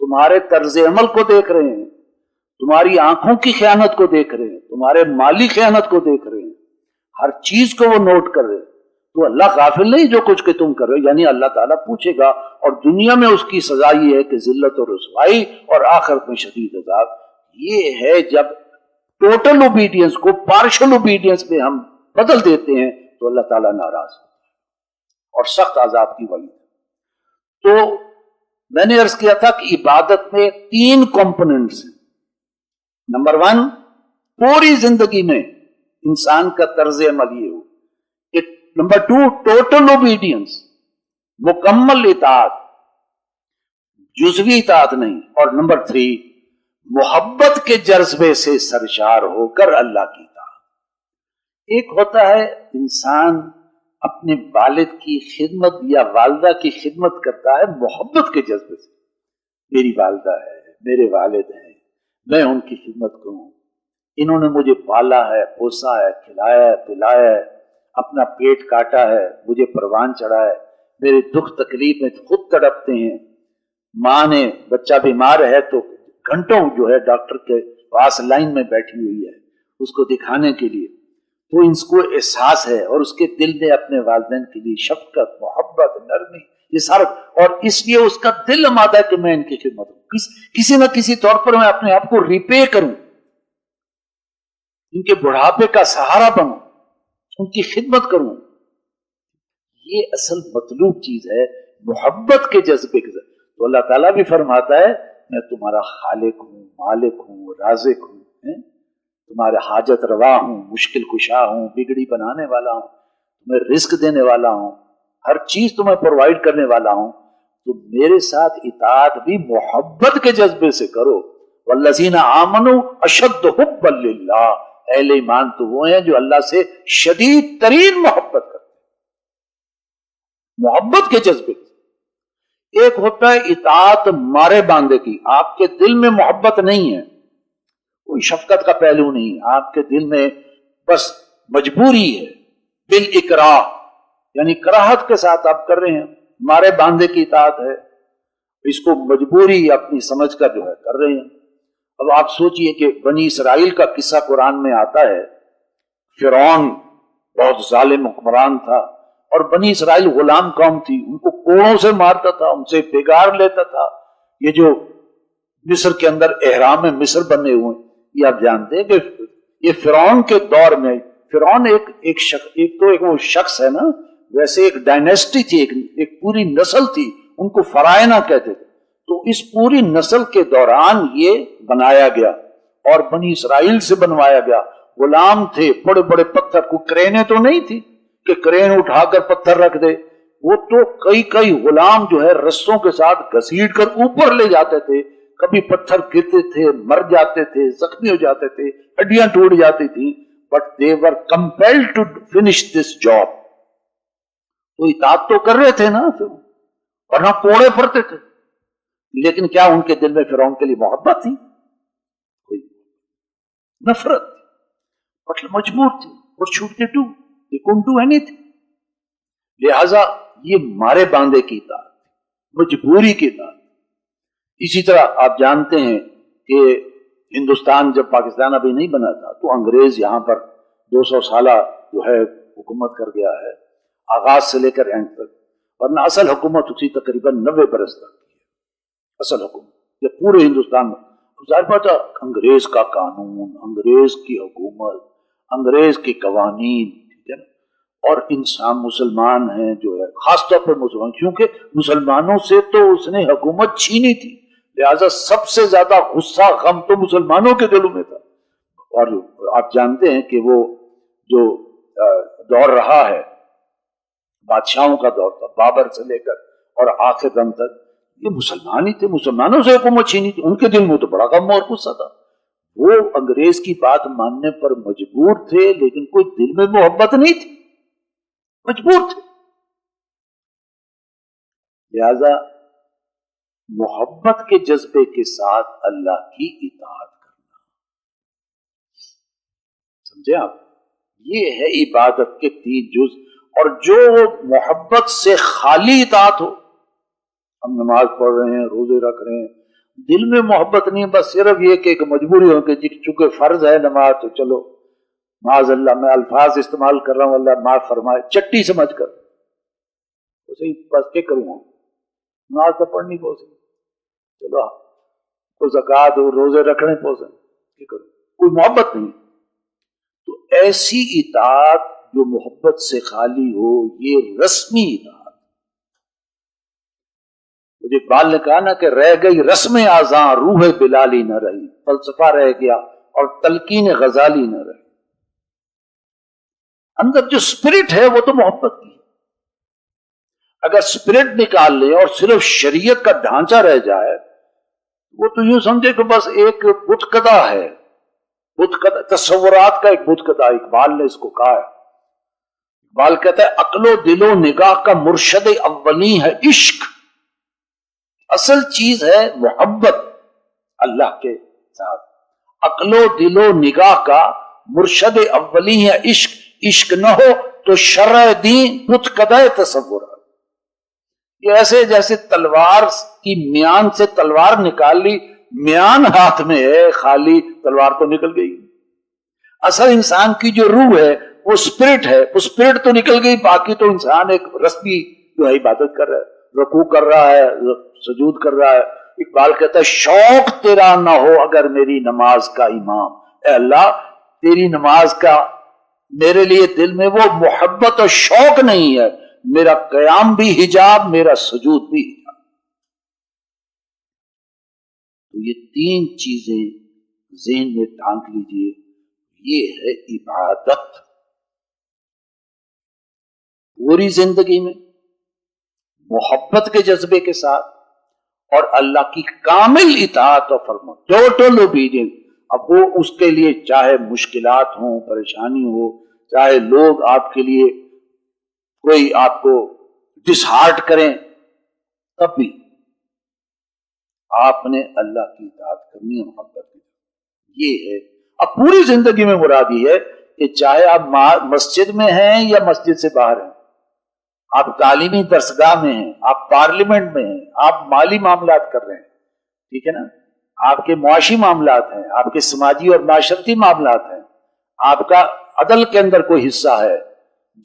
تمہارے طرز عمل کو دیکھ رہے ہیں، تمہاری آنکھوں کی خیانت کو دیکھ رہے ہیں، تمہارے مالی خیانت کو دیکھ رہے ہیں، ہر چیز کو وہ نوٹ کر رہے ہیں۔ تو اللہ غافل نہیں جو کچھ کہ تم کر رہے ہو، یعنی اللہ تعالیٰ پوچھے گا، اور دنیا میں اس کی سزا یہ ہے کہ ذلت اور رسوائی، اور آخرت میں شدید عذاب۔ یہ ہے جب ٹوٹل اوبیڈینس کو پارشل اوبیڈینس میں ہم بدل دیتے ہیں تو اللہ تعالیٰ ناراض ہوتا ہے اور سخت عذاب کی وعید۔ تو میں نے عرض کیا تھا کہ عبادت میں 3 کمپوننٹس ہیں۔ نمبر 1، پوری زندگی میں انسان کا طرز عمل یہ ہو۔ نمبر 2، ٹوٹل اوبیڈینس، مکمل اطاعت، جزوی اطاعت نہیں۔ اور نمبر 3، محبت کے جذبے سے سرشار ہو کر اللہ کی اطاعت۔ ایک ہوتا ہے انسان اپنے والد کی خدمت یا والدہ کی خدمت کرتا ہے محبت کے جذبے سے، میری والدہ ہے، میرے والد ہیں، میں ان کی خدمت کروں، انہوں نے مجھے پالا ہے، پوسا ہے، کھلایا ہے، پلایا ہے، اپنا پیٹ کاٹا ہے، مجھے پروان چڑھا ہے، میرے دکھ تکلیف میں خود تڑپتے ہیں۔ ماں نے بچہ بیمار ہے تو گھنٹوں جو ہے ڈاکٹر کے پاس لائن میں بیٹھی ہوئی ہے اس کو دکھانے کے لیے، تو ان کو احساس ہے، اور اس کے دل میں اپنے والدین کے لیے شفقت، محبت، نرمی، یہ سارا، اور اس لیے اس کا دل آمادہ ہے کہ میں ان کی خدمت ہوں، کسی نہ کسی طور پر میں اپنے آپ کو ریپے کروں، ان کے بڑھاپے کا سہارا بنوں، ان کی خدمت کروں۔ یہ اصل مطلوب چیز ہے، محبت کے جذبے کے ذریعے۔ تو اللہ تعالیٰ بھی فرماتا ہے میں تمہارا خالق ہوں، مالک ہوں، رازق ہوں، تمہارے حاجت روا ہوں، مشکل کشا ہوں، بگڑی بنانے والا ہوں، تمہیں رزق دینے والا ہوں، ہر چیز تمہیں پرووائڈ کرنے والا ہوں۔ تو میرے ساتھ اطاعت بھی محبت کے جذبے سے کرو۔ والذین آمنوا اشد حبا للہ، اہل ایمان تو وہ ہیں جو اللہ سے شدید ترین محبت کرتے ہیں، محبت کے جذبے سے۔ ایک ہوتا ہے اطاعت مارے باندھے کی، آپ کے دل میں محبت نہیں ہے، کوئی شفقت کا پہلو نہیں، آپ کے دل میں بس مجبوری ہے، بالاکراہ، یعنی کراہت کے ساتھ آپ کر رہے ہیں، مارے باندھے کی اطاعت ہے، اس کو مجبوری اپنی سمجھ کر جو ہے کر رہے ہیں۔ اب آپ سوچئے کہ بنی اسرائیل کا قصہ قرآن میں آتا ہے، فرعون بہت ظالم حکمران تھا، اور بنی اسرائیل غلام قوم تھی، ان کو کوڑوں سے مارتا تھا، ان سے بگاڑ لیتا تھا۔ یہ جو مصر کے اندر احرام مصر بنے ہوئے، یہ آپ جانتے ہیں کہ یہ فرعون کے دور میں، فرعون ایک وہ شخص ہے نا، ویسے ایک ڈائنیسٹی تھی، ایک پوری نسل تھی، ان کو فرائنہ کہتے تھے۔ تو اس پوری نسل کے دوران یہ بنایا گیا، اور بنی اسرائیل سے بنوایا گیا، غلام تھے، بڑے بڑے پتھر کو، کرینیں تو نہیں تھی کہ کرین اٹھا کر پتھر رکھ دے، وہ تو کئی غلام جو ہے رسوں کے ساتھ گھسیٹ کر اوپر لے جاتے تھے، کبھی پتھر گرتے تھے، مر جاتے تھے، زخمی ہو جاتے تھے، ہڈیاں ٹوٹ جاتی تھی، but they were compelled to finish this job۔ تو اطاعت تو کر رہے تھے نا پھر، ورنہ کوڑے پھرتے تھے. لیکن کیا ان کے دل میں فرعون کے لیے محبت تھی؟ کوئی نفرت تھی. بٹ مجبور تھے. What should they do? They couldn't do anything. لہذا یہ مارے باندھے کی اطاعت، مجبوری کی اطاعت. اسی طرح آپ جانتے ہیں کہ ہندوستان جب پاکستان ابھی نہیں بنا تھا تو انگریز یہاں پر 200 سالہ جو ہے حکومت کر گیا ہے، آغاز سے لے کر اینڈ تک. ورنہ اصل حکومت اسی تقریباً 90 برس تک کی ہے. اصل حکومت جب پورے ہندوستان میں، ظاہر بات ہے انگریز کا قانون، انگریز کی حکومت، انگریز کے قوانین، ٹھیک ہے نا. اور انسان مسلمان ہیں جو ہے، خاص طور پر مسلمان، کیونکہ مسلمانوں سے تو اس نے حکومت چھینی تھی، لہذا سب سے زیادہ غصہ غم تو مسلمانوں کے دلوں میں تھا. اور آپ جانتے ہیں کہ وہ جو دور رہا ہے بادشاہوں کا دور تھا، بابر سے لے کر اور آخر دم تک یہ مسلمان ہی تھے. مسلمانوں سے حکومت چھینی تھی، ان کے دل میں تو بڑا غم اور غصہ تھا. وہ انگریز کی بات ماننے پر مجبور تھے، لیکن کوئی دل میں محبت نہیں تھی، مجبور تھے. لہذا محبت کے جذبے کے ساتھ اللہ کی اطاعت کرنا، سمجھے آپ؟ یہ ہے عبادت کے 3 جز. اور جو محبت سے خالی اطاعت ہو، ہم نماز پڑھ رہے ہیں، روزے رکھ رہے ہیں، دل میں محبت نہیں، بس صرف یہ کہ ایک مجبوری ہو کہ چونکہ فرض ہے نماز تو چلو معاذ اللہ میں الفاظ استعمال کر رہا ہوں، اللہ معاف فرمائے، چٹی سمجھ کر اسے بس کیا کروں گا، نماز تو پڑھنی پوسے، چلو کوئی زکوٰۃ اور روزے رکھنے پوسے، کیا کروں، کوئی محبت نہیں. تو ایسی اطاعت جو محبت سے خالی ہو، یہ رسمی اطاعت. مجھے اقبال نے کہا نا کہ رہ گئی رسم آزاں روح بلالی نہ رہی، فلسفہ رہ گیا اور تلقین غزالی نہ رہی. اندر جو اسپرٹ ہے وہ تو محبت کی. اگر اسپرٹ نکال لیں اور صرف شریعت کا ڈھانچہ رہ جائے، وہ تو یوں سمجھے کہ بس ایک بت کدا ہے، بت کدا، تصورات کا ایک بت کدا. اقبال نے اس کو کہا ہے. اقبال کہتا ہے عقل و دل و نگاہ کا مرشد اولی ہے عشق. اصل چیز ہے محبت اللہ کے ساتھ. عقل و دل و نگاہ کا مرشد اولی ہے عشق. عشق نہ ہو تو شرع دین بت کدہ تصورات. یہ ایسے جیسے تلوار کی میان سے تلوار نکال لی، میان ہاتھ میں ہے، خالی تلوار تو نکل گئی. اصل انسان کی جو روح ہے وہ اسپرٹ ہے، وہ اسپرٹ تو نکل گئی، باقی تو انسان ایک رسمی جو ہے عبادت کر رہا ہے، رکوع کر رہا ہے، سجود کر رہا ہے. اقبال کہتا ہے شوق تیرا نہ ہو اگر میری نماز کا امام. اے اللہ تیری نماز کا میرے لیے دل میں وہ محبت اور شوق نہیں ہے، میرا قیام بھی حجاب، میرا سجود بھی حجاب. تو یہ 3 چیزیں ذہن میں ٹانک لیجئے، یہ ہے عبادت. پوری زندگی میں محبت کے جذبے کے ساتھ اور اللہ کی کامل اطاعت اور فرمان، ٹوٹل اوبیڈینس. اب وہ اس کے لیے چاہے مشکلات ہوں، پریشانی ہو، چاہے لوگ آپ کے لیے کوئی آپ کو ڈس ہارٹ کریں، تب بھی آپ نے اللہ کی اطاعت کرنی ہے محبت کی. یہ ہے. اب پوری زندگی میں مراد یہ ہے کہ چاہے آپ مسجد میں ہیں یا مسجد سے باہر ہیں، آپ تعلیمی درسگاہ میں ہیں، آپ پارلیمنٹ میں ہیں، آپ مالی معاملات کر رہے ہیں، ٹھیک ہے نا، آپ کے معاشی معاملات ہیں، آپ کے سماجی اور معاشرتی معاملات ہیں، آپ کا عدل کے اندر کوئی حصہ ہے،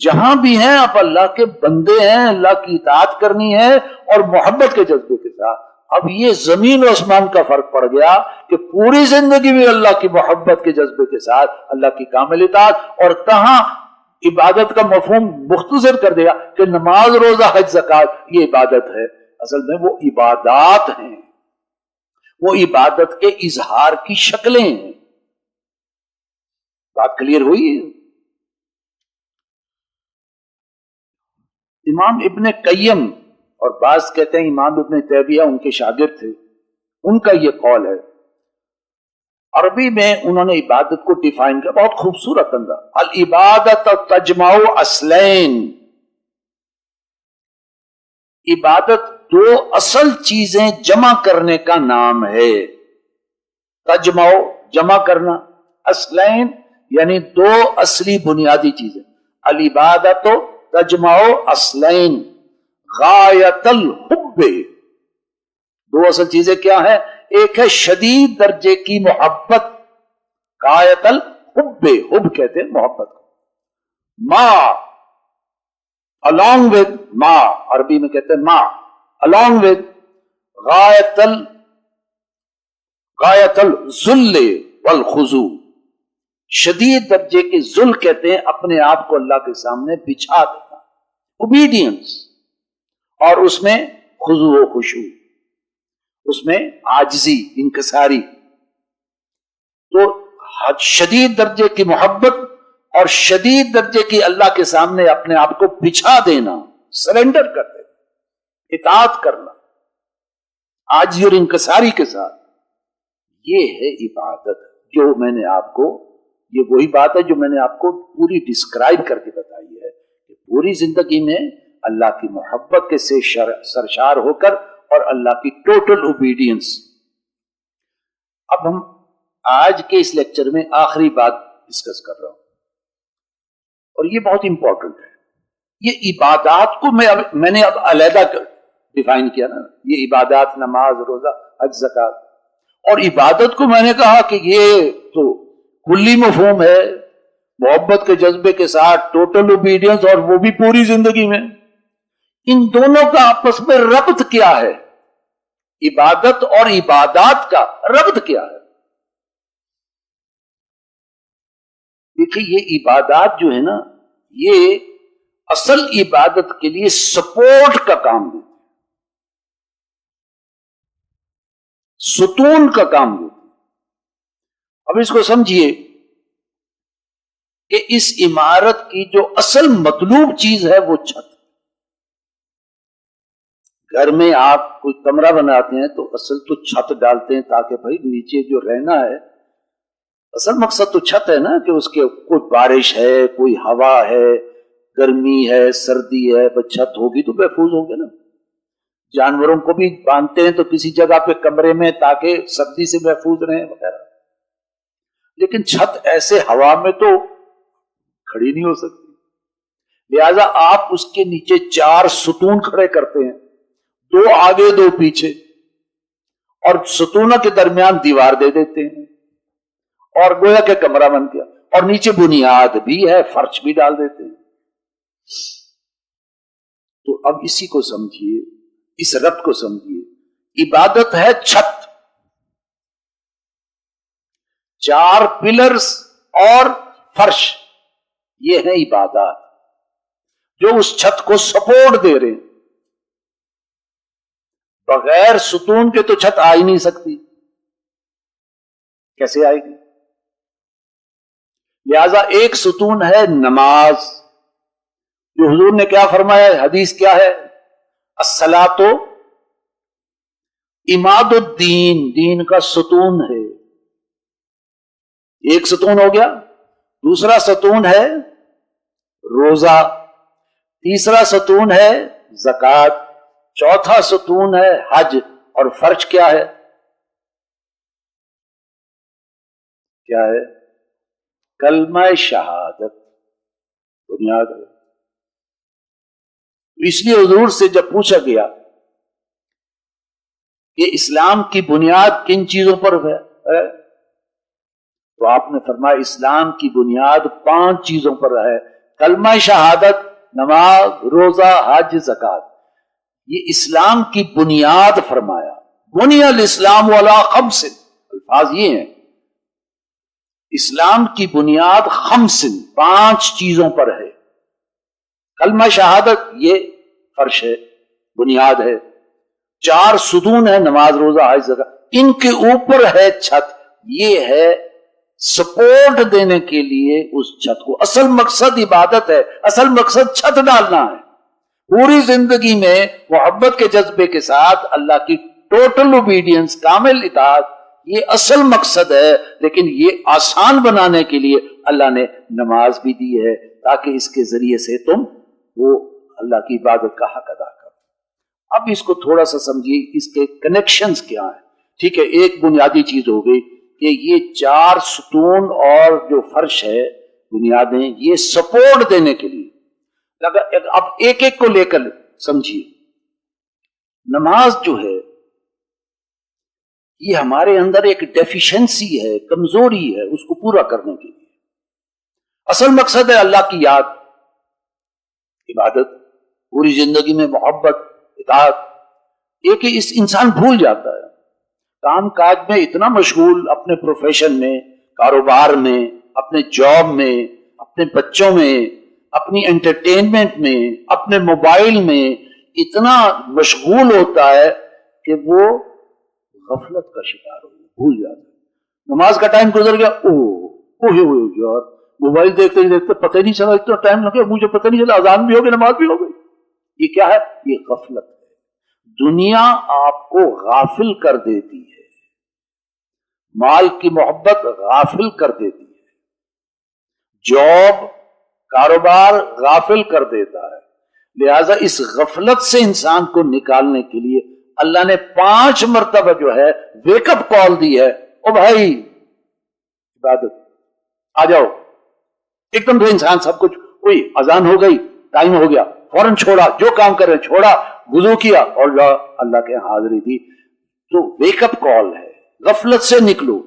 جہاں بھی ہیں آپ اللہ کے بندے ہیں، اللہ کی اطاعت کرنی ہے اور محبت کے جذبے کے ساتھ. اب یہ زمین و آسمان کا فرق پڑ گیا کہ پوری زندگی میں اللہ کی محبت کے جذبے کے ساتھ اللہ کی کامل اطاعت، اور کہاں عبادت کا مفہوم مختصر کر دیا کہ نماز، روزہ، حج، زکوٰۃ یہ عبادت ہے. اصل میں وہ عبادات ہیں، وہ عبادت کے اظہار کی شکلیں ہیں. بات کلیئر ہوئی؟ امام ابن قیم، اور بعض کہتے ہیں امام ابن تیمیہ ان کے شاگرد تھے، ان کا یہ قول ہے. عربی میں انہوں نے عبادت کو ڈیفائن کیا بہت خوبصورت انداز. العبادت تجمع اصلین، عبادت دو اصل چیزیں جمع کرنے کا نام ہے. تجمع جمع کرنا، اصلین یعنی دو اصلی بنیادی چیزیں. العبادت تجمع اصلین غایت الحب. دو اصل چیزیں کیا ہیں؟ ایک ہے شدید درجے کی محبت، غایت الحب، حب کہتے ہیں محبت کو. ما along with، ما عربی میں کہتے ہیں ما along with غایت الذل والخضوع. شدید درجے کے ذل کہتے ہیں اپنے آپ کو اللہ کے سامنے بچھا دینا، اوبیڈینس، اور اس میں خضوع و خشوع، اس میں عاجزی، انکساری. تو شدید درجے کی محبت اور شدید درجے کی اللہ کے سامنے اپنے آپ کو بچھا دینا، سرنڈر کر دینا، اطاعت کرنا عاجزی اور انکساری کے ساتھ، یہ ہے عبادت. جو میں نے آپ کو، یہ وہی بات ہے جو میں نے آپ کو پوری ڈسکرائب کر کے بتائی ہے کہ پوری زندگی میں اللہ کی محبت کے سے سرشار ہو کر اور اللہ کی ٹوٹل اوبیڈینس. اب ہم آج کے اس لیکچر میں آخری بات ڈسکس کر رہا ہوں، اور یہ بہت امپورٹنٹ ہے. یہ عبادات کو میں نے اب علیحدہ ڈیفائن کیا نا، یہ عبادات نماز، روزہ، حج، زکات. اور عبادت کو میں نے کہا کہ یہ تو کلی مفہوم ہے، محبت کے جذبے کے ساتھ ٹوٹل اوبیڈینس، اور وہ بھی پوری زندگی میں. ان دونوں کا آپس میں ربط کیا ہے؟ عبادت اور عبادات کا ربط کیا ہے؟ دیکھیے، یہ عبادات جو ہے نا، یہ اصل عبادت کے لیے سپورٹ کا کام دیتے، ستون کا کام دیتے. اب اس کو سمجھیے کہ اس عمارت کی جو اصل مطلوب چیز ہے وہ چھت. گھر میں آپ کوئی کمرہ بناتے ہیں تو اصل تو چھت ڈالتے ہیں تاکہ بھائی نیچے جو رہنا ہے، اصل مقصد تو چھت ہے نا، کہ اس کے کوئی بارش ہے، کوئی ہوا ہے، گرمی ہے، سردی ہے، بس چھت ہوگی تو محفوظ ہوں گے نا. جانوروں کو بھی باندھتے ہیں تو کسی جگہ پہ کمرے میں تاکہ سردی سے محفوظ رہیں وغیرہ. لیکن چھت ایسے ہوا میں تو کھڑی نہیں ہو سکتی، لہذا آپ اس کے نیچے 4 ستون کھڑے کرتے ہیں، 2 آگے 2 پیچھے، اور ستونوں کے درمیان دیوار دے دیتے ہیں، اور گویا کہ کمرہ بن گیا. اور نیچے بنیاد بھی ہے، فرش بھی ڈال دیتے ہیں. تو اب اسی کو سمجھیے، اس ربط کو سمجھیے. عبادت ہے چھت، 4 پلرز اور فرش، یہ ہے عبادات جو اس چھت کو سپورٹ دے رہے ہیں. بغیر ستون کے تو چھت آ ہی نہیں سکتی، کیسے آئے گی؟ لہذا ایک ستون ہے نماز، جو حضور نے کیا فرمایا، حدیث کیا ہے؟ الصلاۃ عماد الدین، دین کا ستون ہے. ایک ستون ہو گیا. دوسرا ستون ہے روزہ، تیسرا ستون ہے زکات، چوتھا ستون ہے حج، اور فرش کیا ہے؟ کیا ہے؟ کلمہ شہادت، بنیاد ہے. اس لیے حضور سے جب پوچھا گیا کہ اسلام کی بنیاد کن چیزوں پر ہے، تو آپ نے فرمایا اسلام کی بنیاد 5 چیزوں پر ہے: کلمہ شہادت، نماز، روزہ، حج، زکات. یہ اسلام کی بنیاد فرمایا. بنی الاسلام علی 5، الفاظ یہ ہیں، اسلام کی بنیاد 5 چیزوں پر ہے. کلمہ شہادت یہ فرش ہے، بنیاد ہے. 4 ستون ہے، نماز، روزہ، حج، زکات. ان کے اوپر ہے چھت، یہ ہے سپورٹ دینے کے لیے اس چھت کو. اصل مقصد عبادت ہے، اصل مقصد چھت ڈالنا ہے. پوری زندگی میں محبت کے جذبے کے ساتھ اللہ کی ٹوٹل اوبیڈینس، کامل اطاعت، یہ اصل مقصد ہے. لیکن یہ آسان بنانے کے لیے اللہ نے نماز بھی دی ہے، تاکہ اس کے ذریعے سے تم وہ اللہ کی عبادت کا حق ادا کرو. اب اس کو تھوڑا سا سمجھیے، اس کے کنیکشنز کیا ہیں. ٹھیک ہے، ایک بنیادی چیز ہو گئی کہ یہ 4 ستون اور جو فرش ہے بنیادیں، یہ سپورٹ دینے کے لیے. اب ایک ایک کو لے کر سمجھیے. نماز جو ہے یہ ہمارے اندر ایک ڈیفیشنسی ہے، کمزوری ہے، اس کو پورا کرنے کے لیے. اصل مقصد ہے اللہ کی یاد، عبادت، پوری زندگی میں محبت، اطاعت. ایک ہی اس انسان بھول جاتا ہے، کام کاج میں اتنا مشغول، اپنے پروفیشن میں، کاروبار میں، اپنے جاب میں، اپنے بچوں میں، اپنی انٹرٹینمنٹ میں، اپنے موبائل میں اتنا مشغول ہوتا ہے کہ وہ غفلت کا شکار ہو، بھول جاتا ہے. نماز کا ٹائم گزر گیا، یار موبائل دیکھتے دیکھتے پتہ نہیں چلا، اتنا ٹائم لگ گیا، مجھے پتہ نہیں چلا اذان بھی ہو گئی، نماز بھی ہو گئی. یہ کیا ہے؟ یہ غفلت ہے. دنیا آپ کو غافل کر دیتی ہے، مال کی محبت غافل کر دیتی ہے، جاب، کاروبار غافل کر دیتا ہے. لہذا اس غفلت سے انسان کو نکالنے کے لیے اللہ نے 5 مرتبہ جو ہے ویک اپ کال دی ہے. او بھائی عبادت آ جاؤ. ایک دم سے انسان سب کچھ، کوئی اذان ہو گئی، ٹائم ہو گیا، فوراً چھوڑا، جو کام کر رہے چھوڑا، وضو کیا اور اللہ کے حاضری دی. تو ویک اپ کال ہے، غفلت سے نکلو.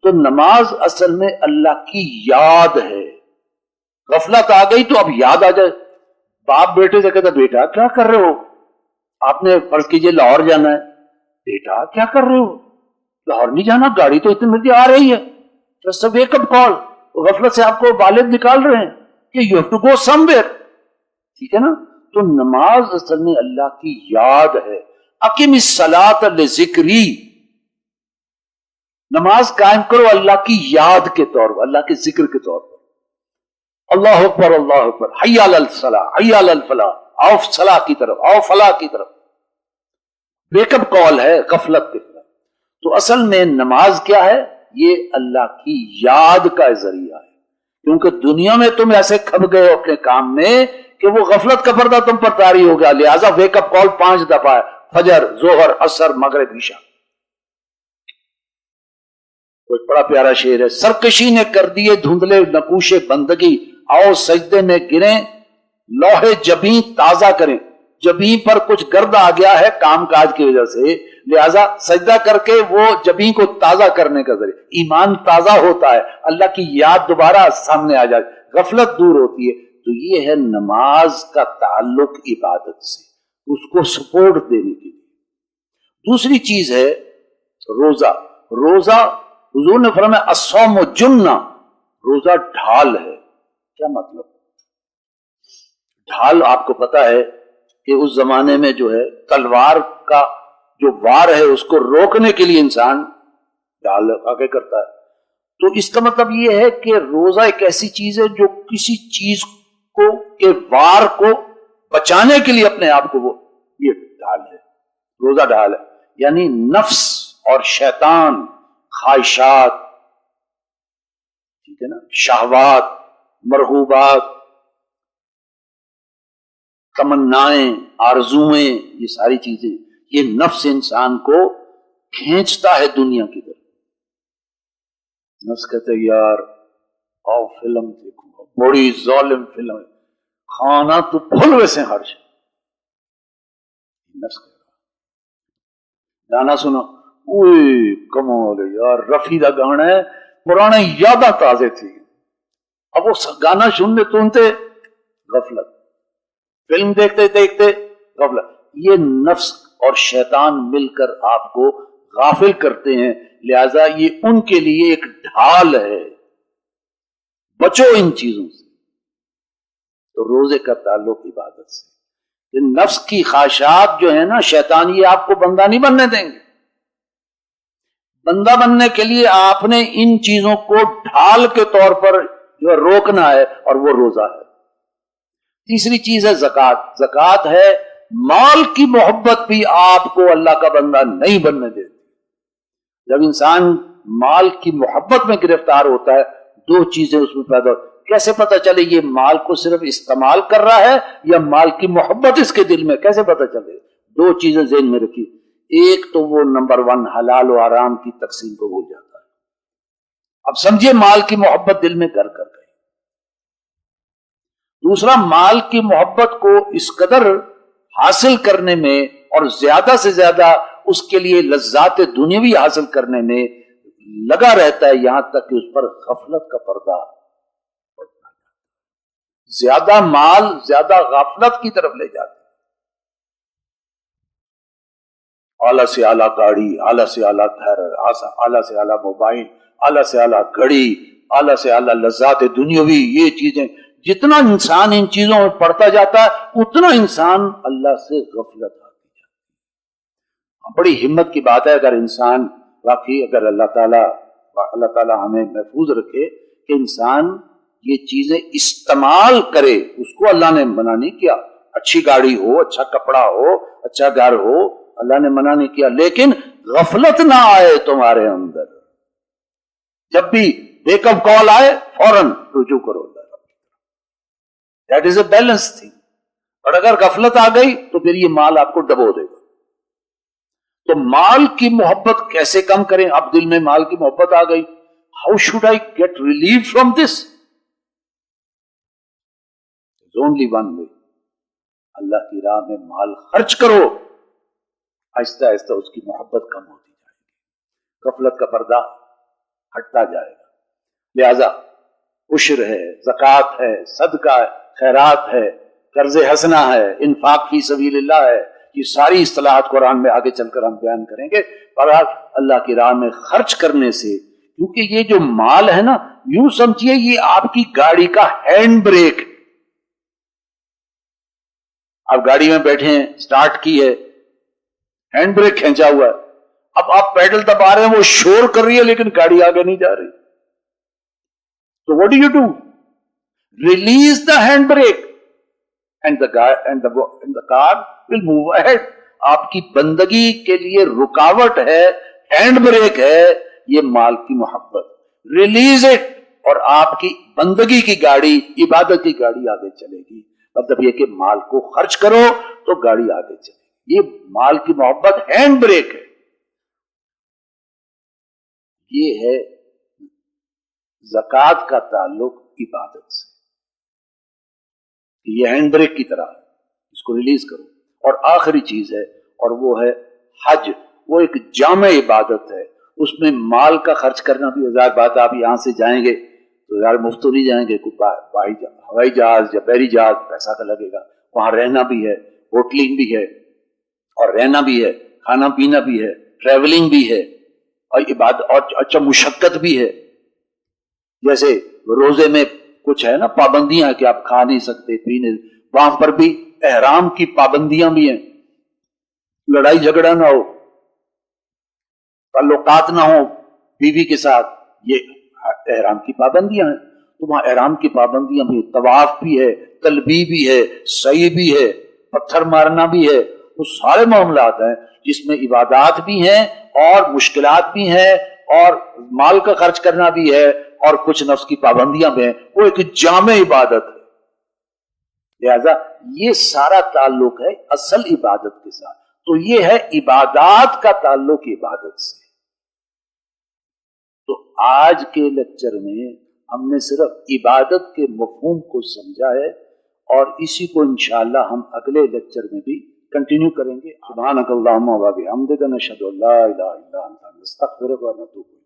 تو نماز اصل میں اللہ کی یاد ہے. غفلت آ گئی تو اب یاد آ جائے. باپ بیٹے سے کہتا بیٹا کیا کر رہے ہو؟ آپ نے فرض کیجئے لاہور جانا ہے، بیٹا کیا کر رہے ہو؟ لاہور نہیں جانا، گاڑی تو اتنی مرضی آ رہی ہے. Just a wake up call. غفلت سے آپ کو والد نکال رہے ہیں کہ you have to go somewhere. ٹھیک ہے نا؟ تو نماز اصل میں اللہ کی یاد ہے. اقم الصلاۃ لذکری، نماز قائم کرو اللہ کی یاد کے طور پر، اللہ کے ذکر کے طور پر. اللہ اکبر، اللہ اکبر، حی علی الصلاۃ، حی علی الفلاح، آؤ صلاح کی طرف، آؤ فلاح کی طرف. ویک اپ کال ہے غفلت کے طرف. تو اصل میں نماز کیا ہے؟ یہ اللہ کی یاد کا ذریعہ ہے. کیونکہ دنیا میں تم ایسے کھپ گئے ہو اپنے کام میں کہ وہ غفلت کا پردہ تم پر طاری ہو گیا. لہذا ویک اپ کال 5 دفعہ ہے، فجر، ظہر، عصر، مغرب، عشاء. کوئی بڑا پیارا شعر ہے، سرکشی نے کر دیے دھندلے نقوش بندگی، آؤ سجدے میں گریں لوہے جبیں تازہ کریں. جبیں پر کچھ گرد آ گیا ہے کام کاج کی وجہ سے، لہذا سجدہ کر کے وہ جبیں کو تازہ کرنے کا ذریعہ. ایمان تازہ ہوتا ہے، اللہ کی یاد دوبارہ سامنے آ جائے، غفلت دور ہوتی ہے. تو یہ ہے نماز کا تعلق عبادت سے، اس کو سپورٹ دینے کے لیے. دوسری چیز ہے روزہ. روزہ حضور نے فرمایا الصوم جنہ، روزہ ڈھال ہے. کیا مطلب؟ ڈھال آپ کو پتا ہے کہ اس زمانے میں جو ہے تلوار کا جو وار ہے اس کو روکنے کے لیے انسان ڈھال آگے کرتا ہے. تو اس کا مطلب یہ ہے کہ روزہ ایک ایسی چیز ہے جو کسی چیز کو کے وار کو بچانے کے لیے اپنے آپ کو وہ یہ ڈھال ہے. روزہ ڈھال ہے، یعنی نفس اور شیطان، خواہشات، ٹھیک ہے نا، شہوات، مرغوبات، تمنائیں، آرزویں، یہ ساری چیزیں، یہ نفس انسان کو کھینچتا ہے دنیا کی طرف. نفس کہتے یار آؤ فلم دیکھو، بڑی ظالم فلم ہے، کھانا تو بھول ویسے ہرش. نفس کہہ رہا گانا سنا، اوئے کمال یار، رفیع دا گانا ہے، پرانے یاداں تازے تھی. اب وہ گانا سننے سنتے غفلت، فلم دیکھتے دیکھتے غفلت. یہ نفس اور شیطان مل کر آپ کو غافل کرتے ہیں. لہذا یہ ان کے لیے ایک ڈھال ہے، بچو ان چیزوں سے. تو روزے کا تعلق عبادت سے. یہ نفس کی خواہشات جو ہے نا شیطان، یہ آپ کو بندہ نہیں بننے دیں گے. بندہ بننے کے لیے آپ نے ان چیزوں کو ڈھال کے طور پر جو روکنا ہے، اور وہ روزہ ہے. تیسری چیز ہے زکوٰۃ. زکوٰۃ ہے مال کی محبت بھی آپ کو اللہ کا بندہ نہیں بننے دیتی. جب انسان مال کی محبت میں گرفتار ہوتا ہے، 2 چیزیں اس میں پیدا ہوتی. کیسے پتہ چلے یہ مال کو صرف استعمال کر رہا ہے یا مال کی محبت اس کے دل میں؟ کیسے پتہ چلے؟ دو چیزیں ذہن میں رکھیے. ایک تو وہ نمبر 1 حلال و حرام کی تقسیم کو بھول جاتا ہے. اب سمجھیے مال کی محبت دل میں کر گئی. دوسرا، مال کی محبت کو اس قدر حاصل کرنے میں اور زیادہ سے زیادہ اس کے لیے لذات دنیاوی حاصل کرنے میں لگا رہتا ہے، یہاں تک کہ اس پر غفلت کا پردہ پڑتا ہے. زیادہ مال زیادہ غفلت کی طرف لے جاتے ہیں. اعلیٰ سے اعلیٰ گاڑی، اعلیٰ سے اعلیٰ گھر، اعلیٰ سے اعلیٰ موبائل، اعلیٰ سے اعلیٰ گھڑی، اعلیٰ سے اعلیٰ لذات دنیاوی، یہ چیزیں جتنا انسان ان چیزوں میں پڑتا جاتا ہے اتنا انسان اللہ سے غفلت آتی جاتی ہے. بڑی ہمت کی بات ہے اگر انسان واقعی، اگر اللہ تعالیٰ ہمیں محفوظ رکھے کہ انسان یہ چیزیں استعمال کرے. اس کو اللہ نے منع نہیں کیا، اچھی گاڑی ہو، اچھا کپڑا ہو، اچھا گھر ہو، اللہ نے منع نہیں کیا، لیکن غفلت نہ آئے تمہارے اندر. جب بھی ویک اپ کال آئے فوراً رجوع کرو اللہ. That is a balance thing. اور اگر غفلت آ گئی تو پھر یہ مال آپ کو ڈبو دے گا. تو مال کی محبت کیسے کم کریں؟ اب دل میں مال کی محبت آ گئی، how should I get relief from this? Only one way, اللہ کی راہ میں مال خرچ کرو. آہستہ آہستہ اس کی محبت کم ہوتی جائے گی، غفلت کا پردہ ہٹتا جائے گا. لہذا عشر ہے، زکوٰۃ ہے، صدقہ ہے، خیرات ہے، قرض حسنہ ہے، انفاق فی سبیل اللہ ہے، یہ ساری اصطلاحات قرآن میں آگے چل کر ہم بیان کریں گے. بہرحال اللہ کی راہ میں خرچ کرنے سے، کیونکہ یہ جو مال ہے نا، یوں سمجھیے یہ آپ کی گاڑی کا ہینڈ بریک. آپ گاڑی میں بیٹھے ہیں، سٹارٹ کی ہے، ہینڈ بریک کھینچا ہوا ہے، اب آپ پیڈل دبا رہے ہیں، وہ شور کر رہی ہے لیکن گاڑی آگے نہیں جا رہی. So what do? Release the handbrake and the car will move ahead. آپ کی بندگی کے لیے رکاوٹ ہے، ہینڈ بریک ہے یہ مال کی محبت. ریلیز اٹ اور آپ کی بندگی کی گاڑی، عبادت کی گاڑی آگے چلے گی. مطلب یہ کہ مال کو خرچ کرو تو گاڑی آگے چلے گی. یہ مال کی محبت ہینڈ بریک ہے. یہ ہے زکوٰۃ کا تعلق عبادت سے. یہ ہینڈ بریک کی طرح ہے، اس کو ریلیز کرو. اور آخری چیز ہے اور وہ ہے حج. وہ ایک جامع عبادت ہے، اس میں مال کا خرچ کرنا بھی ہزار بات. آپ یہاں سے جائیں گے تو یار مفت نہیں جائیں گے، ہوائی جہاز یا بحری جہاز پیسہ کا لگے گا. وہاں رہنا بھی ہے، ہوٹلنگ بھی ہے، اور رہنا بھی ہے، کھانا پینا بھی ہے، ٹریولنگ بھی ہے، اور عبادت اور اچھا مشقت بھی ہے. جیسے روزے میں کچھ ہے نا پابندیاں کہ آپ کھا نہیں سکتے، پی نہیں، وہاں پر بھی احرام کی پابندیاں بھی ہیں. لڑائی جھگڑا نہ ہو، تعلقات نہ ہو بیوی کے ساتھ، یہ احرام کی پابندیاں ہیں. تو وہاں احرام کی پابندیاں بھی، طواف بھی ہے، تلبیہ بھی ہے، سعی بھی ہے، پتھر مارنا بھی ہے. وہ سارے معاملات ہیں جس میں عبادات بھی ہیں اور مشکلات بھی ہیں اور مال کا خرچ کرنا بھی ہے اور کچھ نفس کی پابندیاں بھی ہیں. وہ ایک جامع عبادت ہے. لہذا یہ سارا تعلق ہے اصل عبادت کے ساتھ. تو یہ ہے عبادات کا تعلق عبادت سے. تو آج کے لیکچر میں ہم نے صرف عبادت کے مفہوم کو سمجھا ہے اور اسی کو انشاءاللہ ہم اگلے لیکچر میں بھی کنٹینیو کریں گے. سبحانک اللہم و بحمدک، نشہد ان لا الہ الا انت، نستغفرک و نتوب الیک.